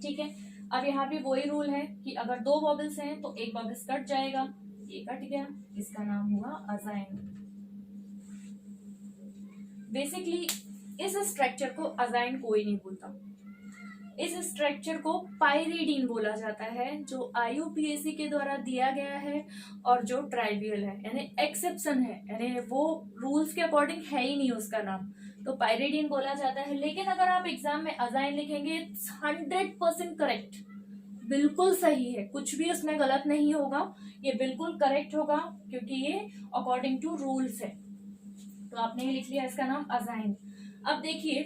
ठीक है, अब यहाँ पे वही रूल है कि अगर 2 बॉबल्स हैं तो एक बॉबल्स कट जाएगा, ये कट गया, इसका नाम हुआ अजाइन। बेसिकली इस स्ट्रक्चर को अजाइन कोई नहीं बोलता, इस स्ट्रक्चर को पाइरिडीन बोला जाता है, जो IUPAC के द्वारा दिया गया है और जो ट्राइवियल है, यानी एक्सेप्शन है, यानी वो रूल्स के अकॉर्डिंग है ही नहीं उसका नाम, तो पाइरिडीन बोला जाता है। लेकिन अगर आप एग्जाम में अजाइन लिखेंगे 100% करेक्ट, बिल्कुल सही है, कुछ भी उसमें गलत नहीं होगा, ये बिल्कुल करेक्ट होगा क्योंकि ये अकॉर्डिंग टू रूल्स है। तो आपने ये लिख लिया इसका नाम अजाइन। अब देखिए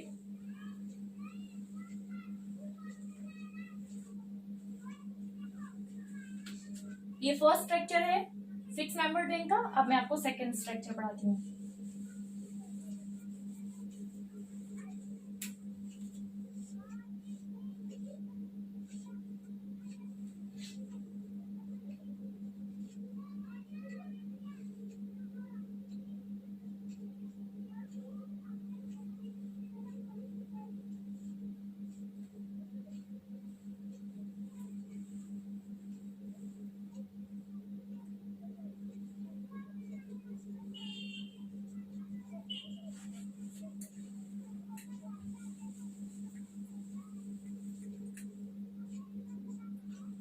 ये फर्स्ट स्ट्रक्चर है 6 मेंबर्ड रिंग का। अब मैं आपको सेकंड स्ट्रक्चर पढ़ाती हूँ।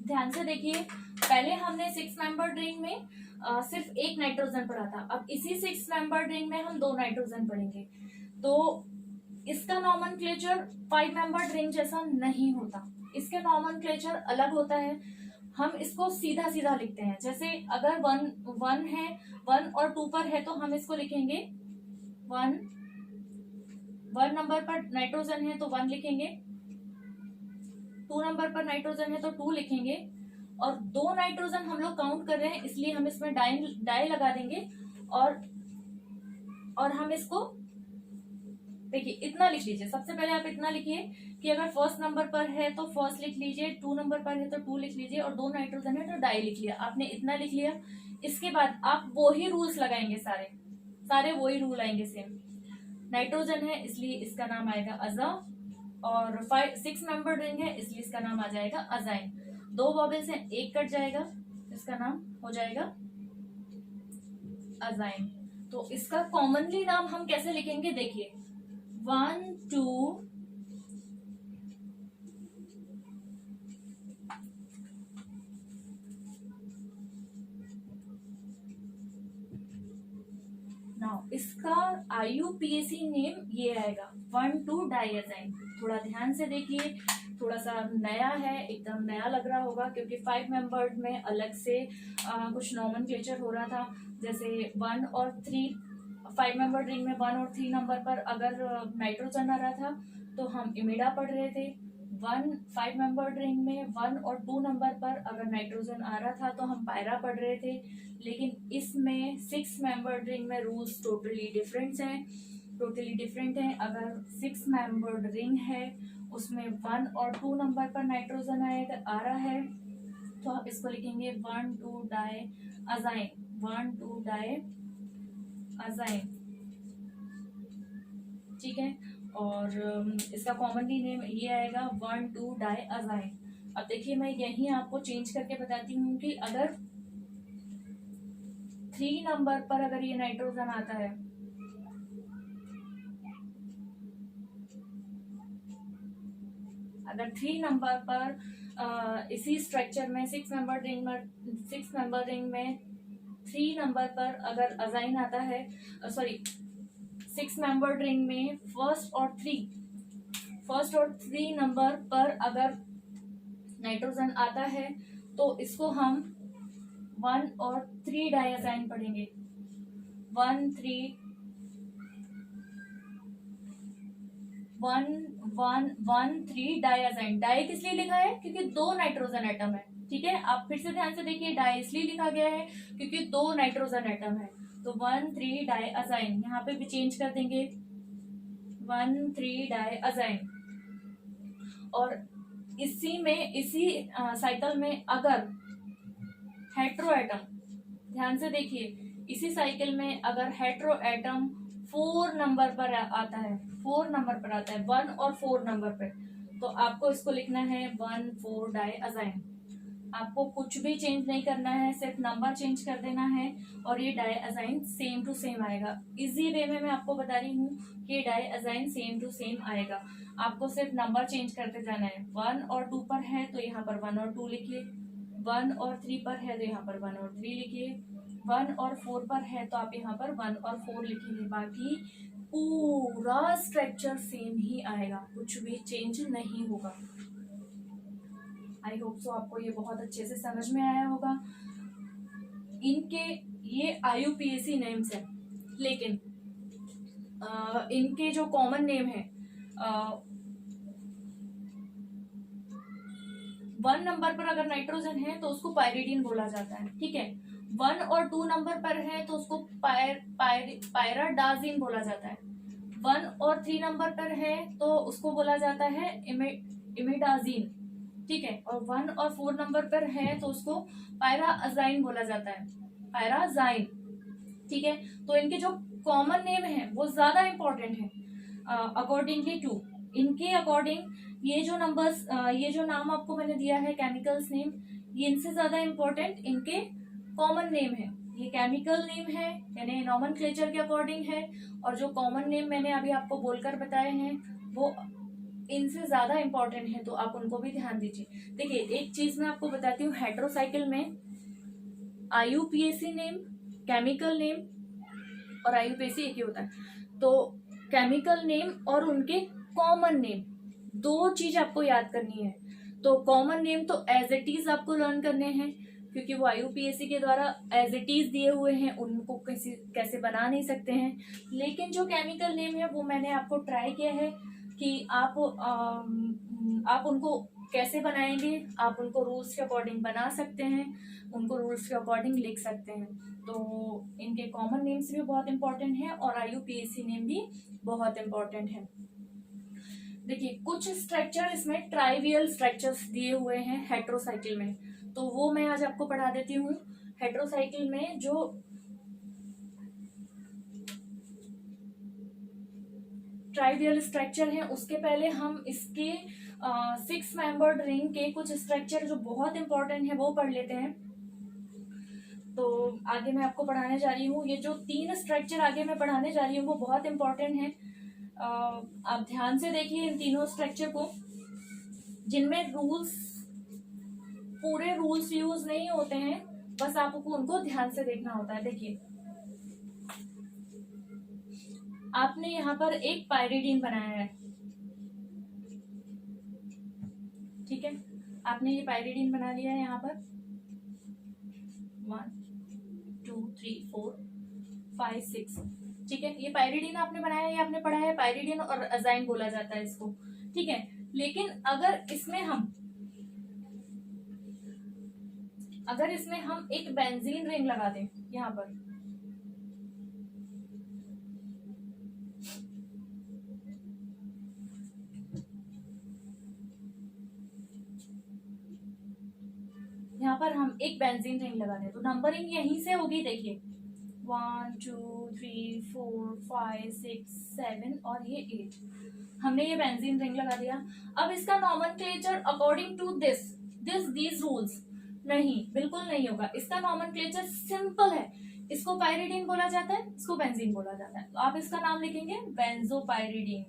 ध्यान से देखिए, पहले हमने 6 मेंबर्ड रिंग में सिर्फ एक नाइट्रोजन पढ़ा था। अब इसी 6 मेंबर्ड रिंग में हम 2 नाइट्रोजन पढ़ेंगे। तो इसका नॉमेनक्लेचर 5 मेंबर्ड रिंग जैसा नहीं होता, इसके नॉमेनक्लेचर अलग होता है। हम इसको सीधा सीधा लिखते हैं, जैसे अगर 1 है, 1 और 2 पर है तो हम इसको लिखेंगे 1 नंबर पर नाइट्रोजन है तो 1 लिखेंगे, 2 नंबर पर नाइट्रोजन है तो 2 लिखेंगे, और 2 नाइट्रोजन हम लोग काउंट कर रहे हैं इसलिए हम इसमें डाई लगा देंगे। और हम इसको देखिए इतना लिख लीजिए। सबसे पहले आप इतना लिखिए कि अगर फर्स्ट नंबर पर है तो फर्स्ट लिख लीजिए, 2 नंबर पर है तो 2 लिख लीजिए, और 2 नाइट्रोजन है तो डाई लिख लिया। आपने इतना लिख लिया। इसके बाद आप वही रूल्स लगाएंगे, सारे वही रूल आएंगे सेम। नाइट्रोजन है इसलिए इसका नाम आएगा अजा, और 6 मेंबर्ड रिंग है इसलिए इसका नाम आ जाएगा अजाइन। 2 वॉवेल्स हैं, एक कट जाएगा, इसका नाम हो जाएगा अजाइन। तो इसका कॉमनली नाम हम कैसे लिखेंगे, देखिए 1 2 नाउ इसका IUPAC नेम ये आएगा 1,2 डाइअजाइन। थोड़ा ध्यान से देखिए, थोड़ा सा नया है, एकदम नया लग रहा होगा क्योंकि 5 मेंबर्ड में अलग से कुछ नॉमेनक्लेचर हो रहा था। जैसे 1 और 3, 5 मेंबर्ड रिंग में 1 और 3 नंबर पर अगर नाइट्रोजन आ रहा था तो हम इमिडा पढ़ रहे थे। 5 मेंबर्ड रिंग में 1 और 2 नंबर पर अगर नाइट्रोजन आ रहा था तो हम पायरा पढ़ रहे थे। लेकिन इसमें 6 मेंबर्ड रिंग में रूल्स टोटली डिफरेंट हैं। अगर 6 मेंबर्ड रिंग है उसमें 1 और 2 नंबर पर नाइट्रोजन आ रहा है तो आप इसको लिखेंगे 1,2 डाइअजाइन, 1,2 डाइअजाइन, ठीक है। और इसका कॉमनली नेम ये आएगा 1,2 डाइअजाइन। अब देखिए मैं यहीं आपको चेंज करके बताती हूँ कि अगर 3 नंबर पर अगर ये नाइट्रोजन आता है, अगर 3 नंबर पर इसी स्ट्रक्चर में 6 मेंबर रिंग में 3 नंबर पर अगर अजाइन आता है, 6 मेंबर रिंग में फर्स्ट और 3 नंबर पर अगर नाइट्रोजन आता है तो इसको हम 1 और 3 डाइअजाइन पढ़ेंगे। 1 3 डाइअजाइन। डाई किस लिए लिखा है, क्योंकि 2 नाइट्रोजन एटम है, ठीक है। आप फिर से ध्यान से देखिए, डाई इसलिए लिखा गया है क्योंकि 2 नाइट्रोजन एटम है। तो 1 3 डाइअजाइन, यहाँ पे भी चेंज कर देंगे 1 3 डाइअजाइन। और इसी साइकिल में अगर हेट्रो एटम, ध्यान से देखिए, इसी साइकिल में अगर हेट्रो एटम 4 नंबर पर आता है, 4 नंबर पर आता है, 1 और 4 नंबर पे, तो आपको इसको लिखना है 1 4 डाइअजाइन। आपको कुछ भी चेंज नहीं करना है, सिर्फ नंबर चेंज कर देना है और ये डाइअजाइन सेम टू सेम आएगा। इजी वे में मैं आपको बता रही हूँ कि डाइअजाइन सेम टू सेम आएगा। आपको सिर्फ नंबर चेंज करते जाना है। 1 और 2 पर है तो यहाँ पर 1 और 2 लिखिए, 1 और 3 पर है तो यहाँ पर 1 और 3 लिखिए, 1 और 4 पर है तो आप यहाँ पर 1 और 4 लिखेंगे। बाकी पूरा स्ट्रक्चर सेम ही आएगा, कुछ भी चेंज नहीं होगा। आई होप सो आपको ये बहुत अच्छे से समझ में आया होगा। इनके ये IUPAC नेम्स है, लेकिन इनके जो कॉमन नेम है, 1 नंबर पर अगर नाइट्रोजन है तो उसको पायरिडीन बोला जाता है, ठीक है। 1 और 2 नंबर पर है तो उसको पायराडाजिन बोला जाता है। 1 और 3 नंबर पर है तो उसको बोला जाता है इमिडाजिन, ठीक है। और 1 और 4 नंबर पर है तो उसको पायराजाइन बोला जाता है, पायराजाइन, ठीक है। तो इनके जो कॉमन नेम है वो ज्यादा इंपॉर्टेंट है अकॉर्डिंगली टू इनके अकॉर्डिंग। ये जो नंबर्स, ये जो नाम आपको मैंने दिया है केमिकल्स नेम, ये इनसे ज्यादा इंपॉर्टेंट इनके कॉमन नेम है। ये केमिकल नेम है यानी नॉमेनक्लेचर के अकॉर्डिंग है, और जो कॉमन नेम मैंने अभी आपको बोलकर बताए हैं वो इनसे ज्यादा इंपॉर्टेंट है, तो आप उनको भी ध्यान दीजिए। देखिए एक चीज मैं आपको बताती हूँ, हेटेरोसाइकिल में IUPAC नेम, केमिकल नेम और IUPAC एक ही होता है। तो केमिकल नेम और उनके कॉमन नेम, दो चीज आपको याद करनी है। तो कॉमन नेम तो एज इट इज आपको लर्न करने हैं, क्योंकि वो IUPAC के द्वारा एज इट इज दिए हुए हैं, उनको कैसे बना नहीं सकते हैं। लेकिन जो केमिकल नेम है वो मैंने आपको ट्राई किया है कि आप उनको कैसे बनाएंगे, आप उनको रूल्स के अकॉर्डिंग बना सकते हैं, उनको रूल्स के अकॉर्डिंग लिख सकते हैं। तो इनके कॉमन नेम्स भी बहुत इंपॉर्टेंट है और IUPAC नेम भी बहुत इंपॉर्टेंट है। देखिए कुछ स्ट्रक्चर इसमें ट्राइवियल स्ट्रक्चर्स दिए हुए हैं हेटेरोसाइकिल में, तो वो मैं आज आपको पढ़ा देती हूँ। हेटेरोसाइकिल में जो ट्राइवियल स्ट्रक्चर है, उसके पहले हम इसके 6 मेंबर्ड रिंग के कुछ स्ट्रक्चर जो बहुत इंपॉर्टेंट है वो पढ़ लेते हैं। तो आगे मैं आपको पढ़ाने जा रही हूँ, ये जो 3 स्ट्रक्चर आगे मैं पढ़ाने जा रही हूँ वो बहुत इंपॉर्टेंट है। आप ध्यान से देखिए इन तीनों स्ट्रक्चर को, जिनमें रूल्स, पूरे रूल्स यूज नहीं होते हैं, बस आपको उनको ध्यान से देखना होता है। देखिए आपने यहाँ पर एक पायरिडीन बनाया है, ठीक है, आपने ये पायरिडीन बना लिया है यहाँ पर 1 2 3 4 5 6, ठीक है। ये पायरिडीन आपने बनाया है, ये आपने पढ़ा है, पायरिडीन और अजाइन बोला जाता है इसको, ठीक है। लेकिन अगर इसमें हम एक बेंजीन रिंग लगा दें यहाँ पर, यहाँ पर हम एक बेंजीन रिंग लगा दें, तो नंबरिंग यहीं से होगी। देखिए 1 2 3 4 5 6 7 और ये 8, हमने ये बेंजीन रिंग लगा दिया। अब इसका nomenclature according to these rules नहीं, बिल्कुल नहीं होगा। इसका नॉमेनक्लेचर सिंपल है, इसको पायरिडीन बोला जाता है, इसको बेंजीन बोला जाता है। तो आप इसका नाम लिखेंगे बेंजोपायरिडीन।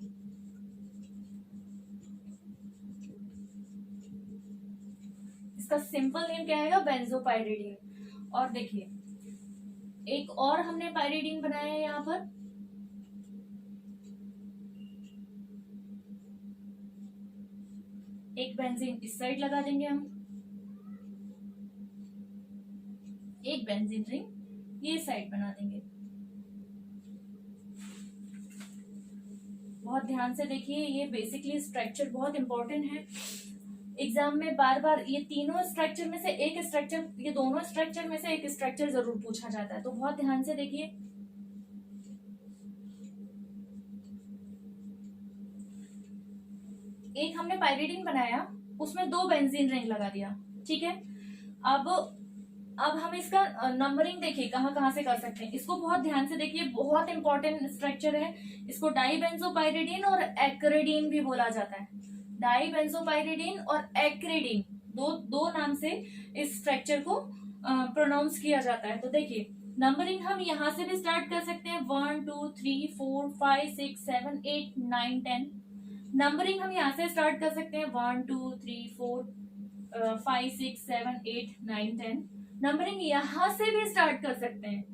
इसका सिंपल नेम क्या आएगा, बेंजोपायरिडीन। और देखिए एक और हमने पायरिडीन बनाया है यहाँ पर, एक बेंजीन इस साइड लगा देंगे हम, एक बेंजीन रिंग ये साइड बना देंगे। बहुत ध्यान से देखिए, ये बेसिकली स्ट्रक्चर बहुत इंपॉर्टेंट है। एग्जाम में बार बार ये तीनों स्ट्रक्चर में से एक स्ट्रक्चर, ये दोनों स्ट्रक्चर में से एक स्ट्रक्चर जरूर पूछा जाता है, तो बहुत ध्यान से देखिए। एक हमने पायरिडीन बनाया, उसमें 2 बेंजीन रिंग लगा दिया, ठीक है। अब हम इसका नंबरिंग देखिए कहाँ कहाँ से कर सकते हैं, इसको बहुत ध्यान से देखिए, बहुत इंपॉर्टेंट स्ट्रक्चर है। इसको डाइबेंजोपायरिडीन और एक्रिडीन भी बोला जाता है। डाइबेंजोपायरिडीन और एक्रिडीन, दो नाम से इस स्ट्रक्चर को प्रोनाउंस किया जाता है। तो देखिए नंबरिंग हम यहाँ से भी स्टार्ट कर सकते हैं, 1 2 3 4 5 6 7 8 9 10। नंबरिंग हम यहाँ से स्टार्ट कर सकते हैं, 1 2 3 4 5 6 7 8 9 10। नंबरिंग यहाँ से भी स्टार्ट कर सकते हैं,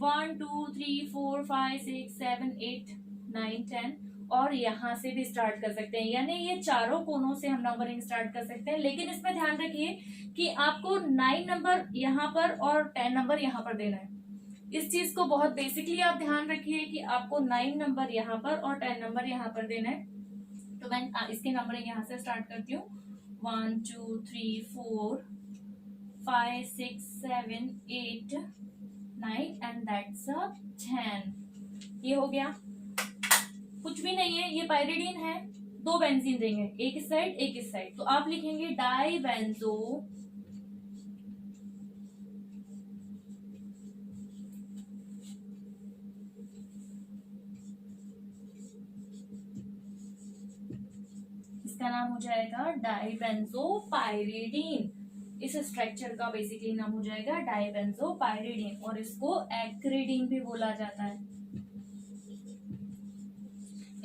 1 2 3 4 5 6 7 8 9 10, और यहाँ से भी स्टार्ट कर सकते हैं। यानी ये चारों कोनों से हम नंबरिंग स्टार्ट कर सकते हैं। लेकिन इसमें ध्यान रखिए कि आपको 9 नंबर यहाँ पर और 10 नंबर यहाँ पर देना है। इस चीज को बहुत बेसिकली आप ध्यान रखिए कि आपको 9 नंबर यहाँ पर और 10 नंबर यहाँ पर देना है। तो मैं इसकी नंबरिंग यहाँ से स्टार्ट करती हूँ, 1 2 3 4 5 6 7 8 9 एंड दैट्स 10। ये हो गया, कुछ भी नहीं है, ये पायरिडीन है, 2 बेंजीन रिंग है, एक इस साइड एक इस साइड। तो आप लिखेंगे डाइबेंजो इसका नाम हो जाएगा डाइबेंजोपायरिडीन। इस स्ट्रक्चर का बेसिकली नाम हो जाएगा डाइबेंजोपायरिडीन, और इसको एक्रिडीन भी बोला जाता है।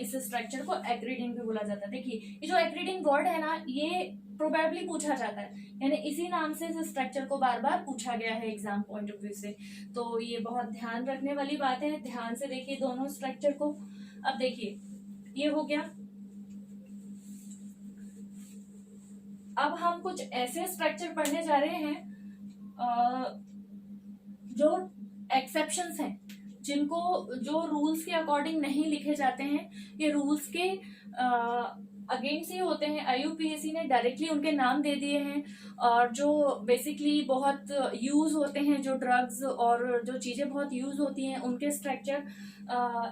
इस स्ट्रक्चर को एक्रीडिन भी बोला जाता है। देखिए ये जो एक्रीडिन वर्ड है ना, ये प्रोबेबली पूछा जाता है, यानी इसी नाम से इस स्ट्रक्चर को बार बार पूछा गया है एग्जाम पॉइंट ऑफ व्यू से। तो ये बहुत ध्यान रखने वाली बात है। ध्यान से देखिए दोनों स्ट्रक्चर को। अब देखिए ये हो गया। अब हम कुछ ऐसे स्ट्रक्चर पढ़ने जा रहे हैं जो एक्सेप्शंस हैं, जिनको जो रूल्स के अकॉर्डिंग नहीं लिखे जाते हैं, ये रूल्स के अगेंस्ट ही होते हैं। IUPAC ने डायरेक्टली उनके नाम दे दिए हैं, और जो बेसिकली बहुत यूज होते हैं, जो ड्रग्स और जो चीजें बहुत यूज होती हैं, उनके स्ट्रक्चर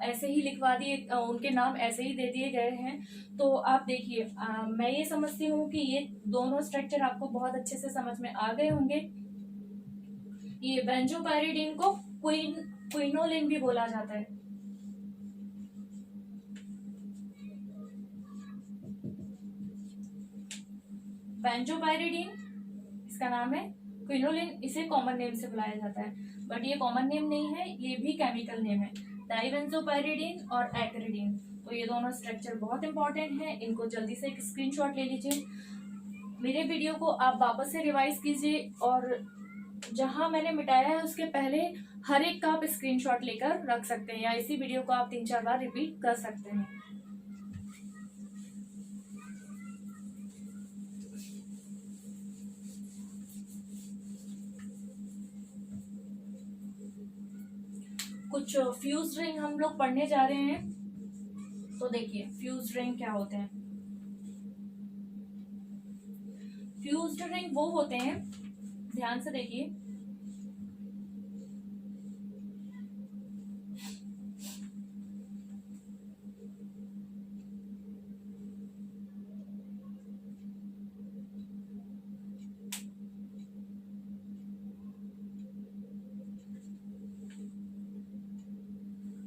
ऐसे ही लिखवा दिए, उनके नाम ऐसे ही दे दिए गए हैं। तो आप देखिए, मैं ये समझती हूँ कि ये दोनों स्ट्रक्चर आपको बहुत अच्छे से समझ में आ गए होंगे। ये बेंजोपायरिडीन को क्विनोलिन भी बोला जाता है। बेंजोपायरिडीन इसका नाम है, क्विनोलिन इसे कॉमन नेम से बुलाया जाता है, बट ये कॉमन नेम नहीं है, ये भी केमिकल नेम है। डाइबेंजोपायरिडीन और एक्रिडीन, तो ये दोनों स्ट्रक्चर बहुत इंपॉर्टेंट है। इनको जल्दी से एक स्क्रीनशॉट ले लीजिए। मेरे वीडियो को आप वापस से रिवाइज कीजिए, और जहां मैंने मिटाया है उसके पहले हर एक का आप स्क्रीनशॉट लेकर रख सकते हैं, या इसी वीडियो को आप 3-4 बार रिपीट कर सकते हैं। कुछ फ्यूज रिंग हम लोग पढ़ने जा रहे हैं। तो देखिए फ्यूज रिंग क्या होते हैं। फ्यूज्ड रिंग वो होते हैं, ध्यान से देखिए,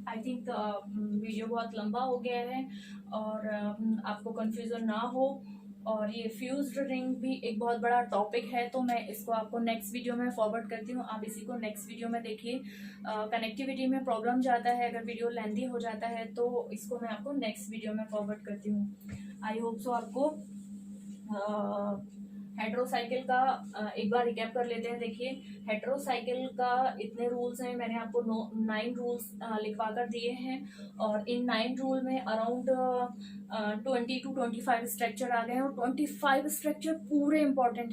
आई थिंक वीडियो बहुत लंबा हो गया है और आपको कंफ्यूजन ना हो। और ये फ्यूज्ड रिंग भी एक बहुत बड़ा टॉपिक है, तो मैं इसको आपको नेक्स्ट वीडियो में फॉरवर्ड करती हूँ। आप इसी को नेक्स्ट वीडियो में देखिए। कनेक्टिविटी में प्रॉब्लम जाता है, अगर वीडियो लेंथी हो जाता है तो इसको मैं आपको नेक्स्ट वीडियो में फॉरवर्ड करती हूँ। आई होप सो आपको हेट्रोसाइकिल का एक बार रिकैप कर लेते हैं। देखिए हेट्रोसाइकिल का इतने रूल्स हैं, मैंने आपको 9 रूल्स लिखवा कर दिए हैं, और इन 9 रूल में अराउंड 20 to 25 स्ट्रक्चर आ गए हैं, और 25 स्ट्रक्चर पूरे इंपॉर्टेंट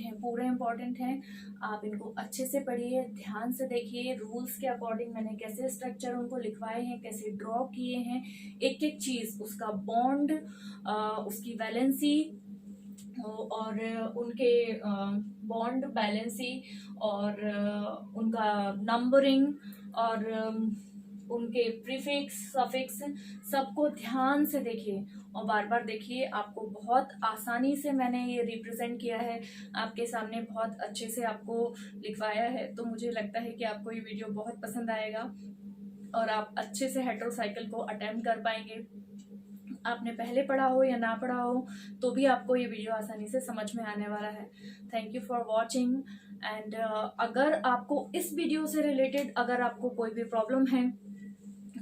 हैं। आप इनको अच्छे से पढ़िए, ध्यान से देखिए, रूल्स के अकॉर्डिंग मैंने कैसे स्ट्रक्चर उनको लिखवाए हैं, कैसे ड्रॉ किए हैं, एक एक चीज, उसका बॉन्ड, उसकी वैलेंसी, और उनके बॉन्ड बैलेंसी, और उनका नंबरिंग, और उनके प्रीफिक्स सफिक्स, सबको ध्यान से देखिए और बार बार देखिए। आपको बहुत आसानी से मैंने ये रिप्रेजेंट किया है, आपके सामने बहुत अच्छे से आपको लिखवाया है। तो मुझे लगता है कि आपको ये वीडियो बहुत पसंद आएगा और आप अच्छे से हेट्रोसाइकिल को अटेम्प्ट कर पाएंगे। आपने पहले पढ़ा हो या ना पढ़ा हो तो भी आपको ये वीडियो आसानी से समझ में आने वाला है। Thank you for watching. And अगर आपको इस वीडियो से रिलेटेड अगर आपको कोई भी प्रॉब्लम है,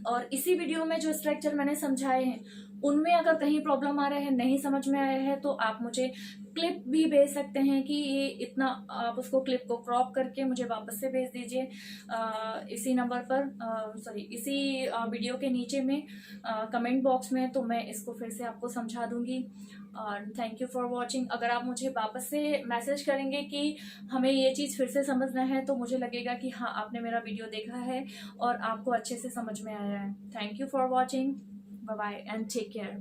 और इसी वीडियो में जो स्ट्रक्चर मैंने समझाए हैं उनमें अगर कहीं प्रॉब्लम आ रहा है, नहीं समझ में आया है, तो आप मुझे क्लिप भी भेज सकते हैं कि ये इतना, आप उसको क्लिप को क्रॉप करके मुझे वापस से भेज दीजिए इसी नंबर पर, इसी वीडियो के नीचे में कमेंट बॉक्स में, तो मैं इसको फिर से आपको समझा दूंगी। Thank you for watching. अगर आप मुझे वापस से मैसेज करेंगे कि हमें ये चीज़ फिर से समझना है, तो मुझे लगेगा कि हाँ आपने मेरा वीडियो देखा है और आपको अच्छे से समझ में आया है। Thank you for watching. Bye bye and take care.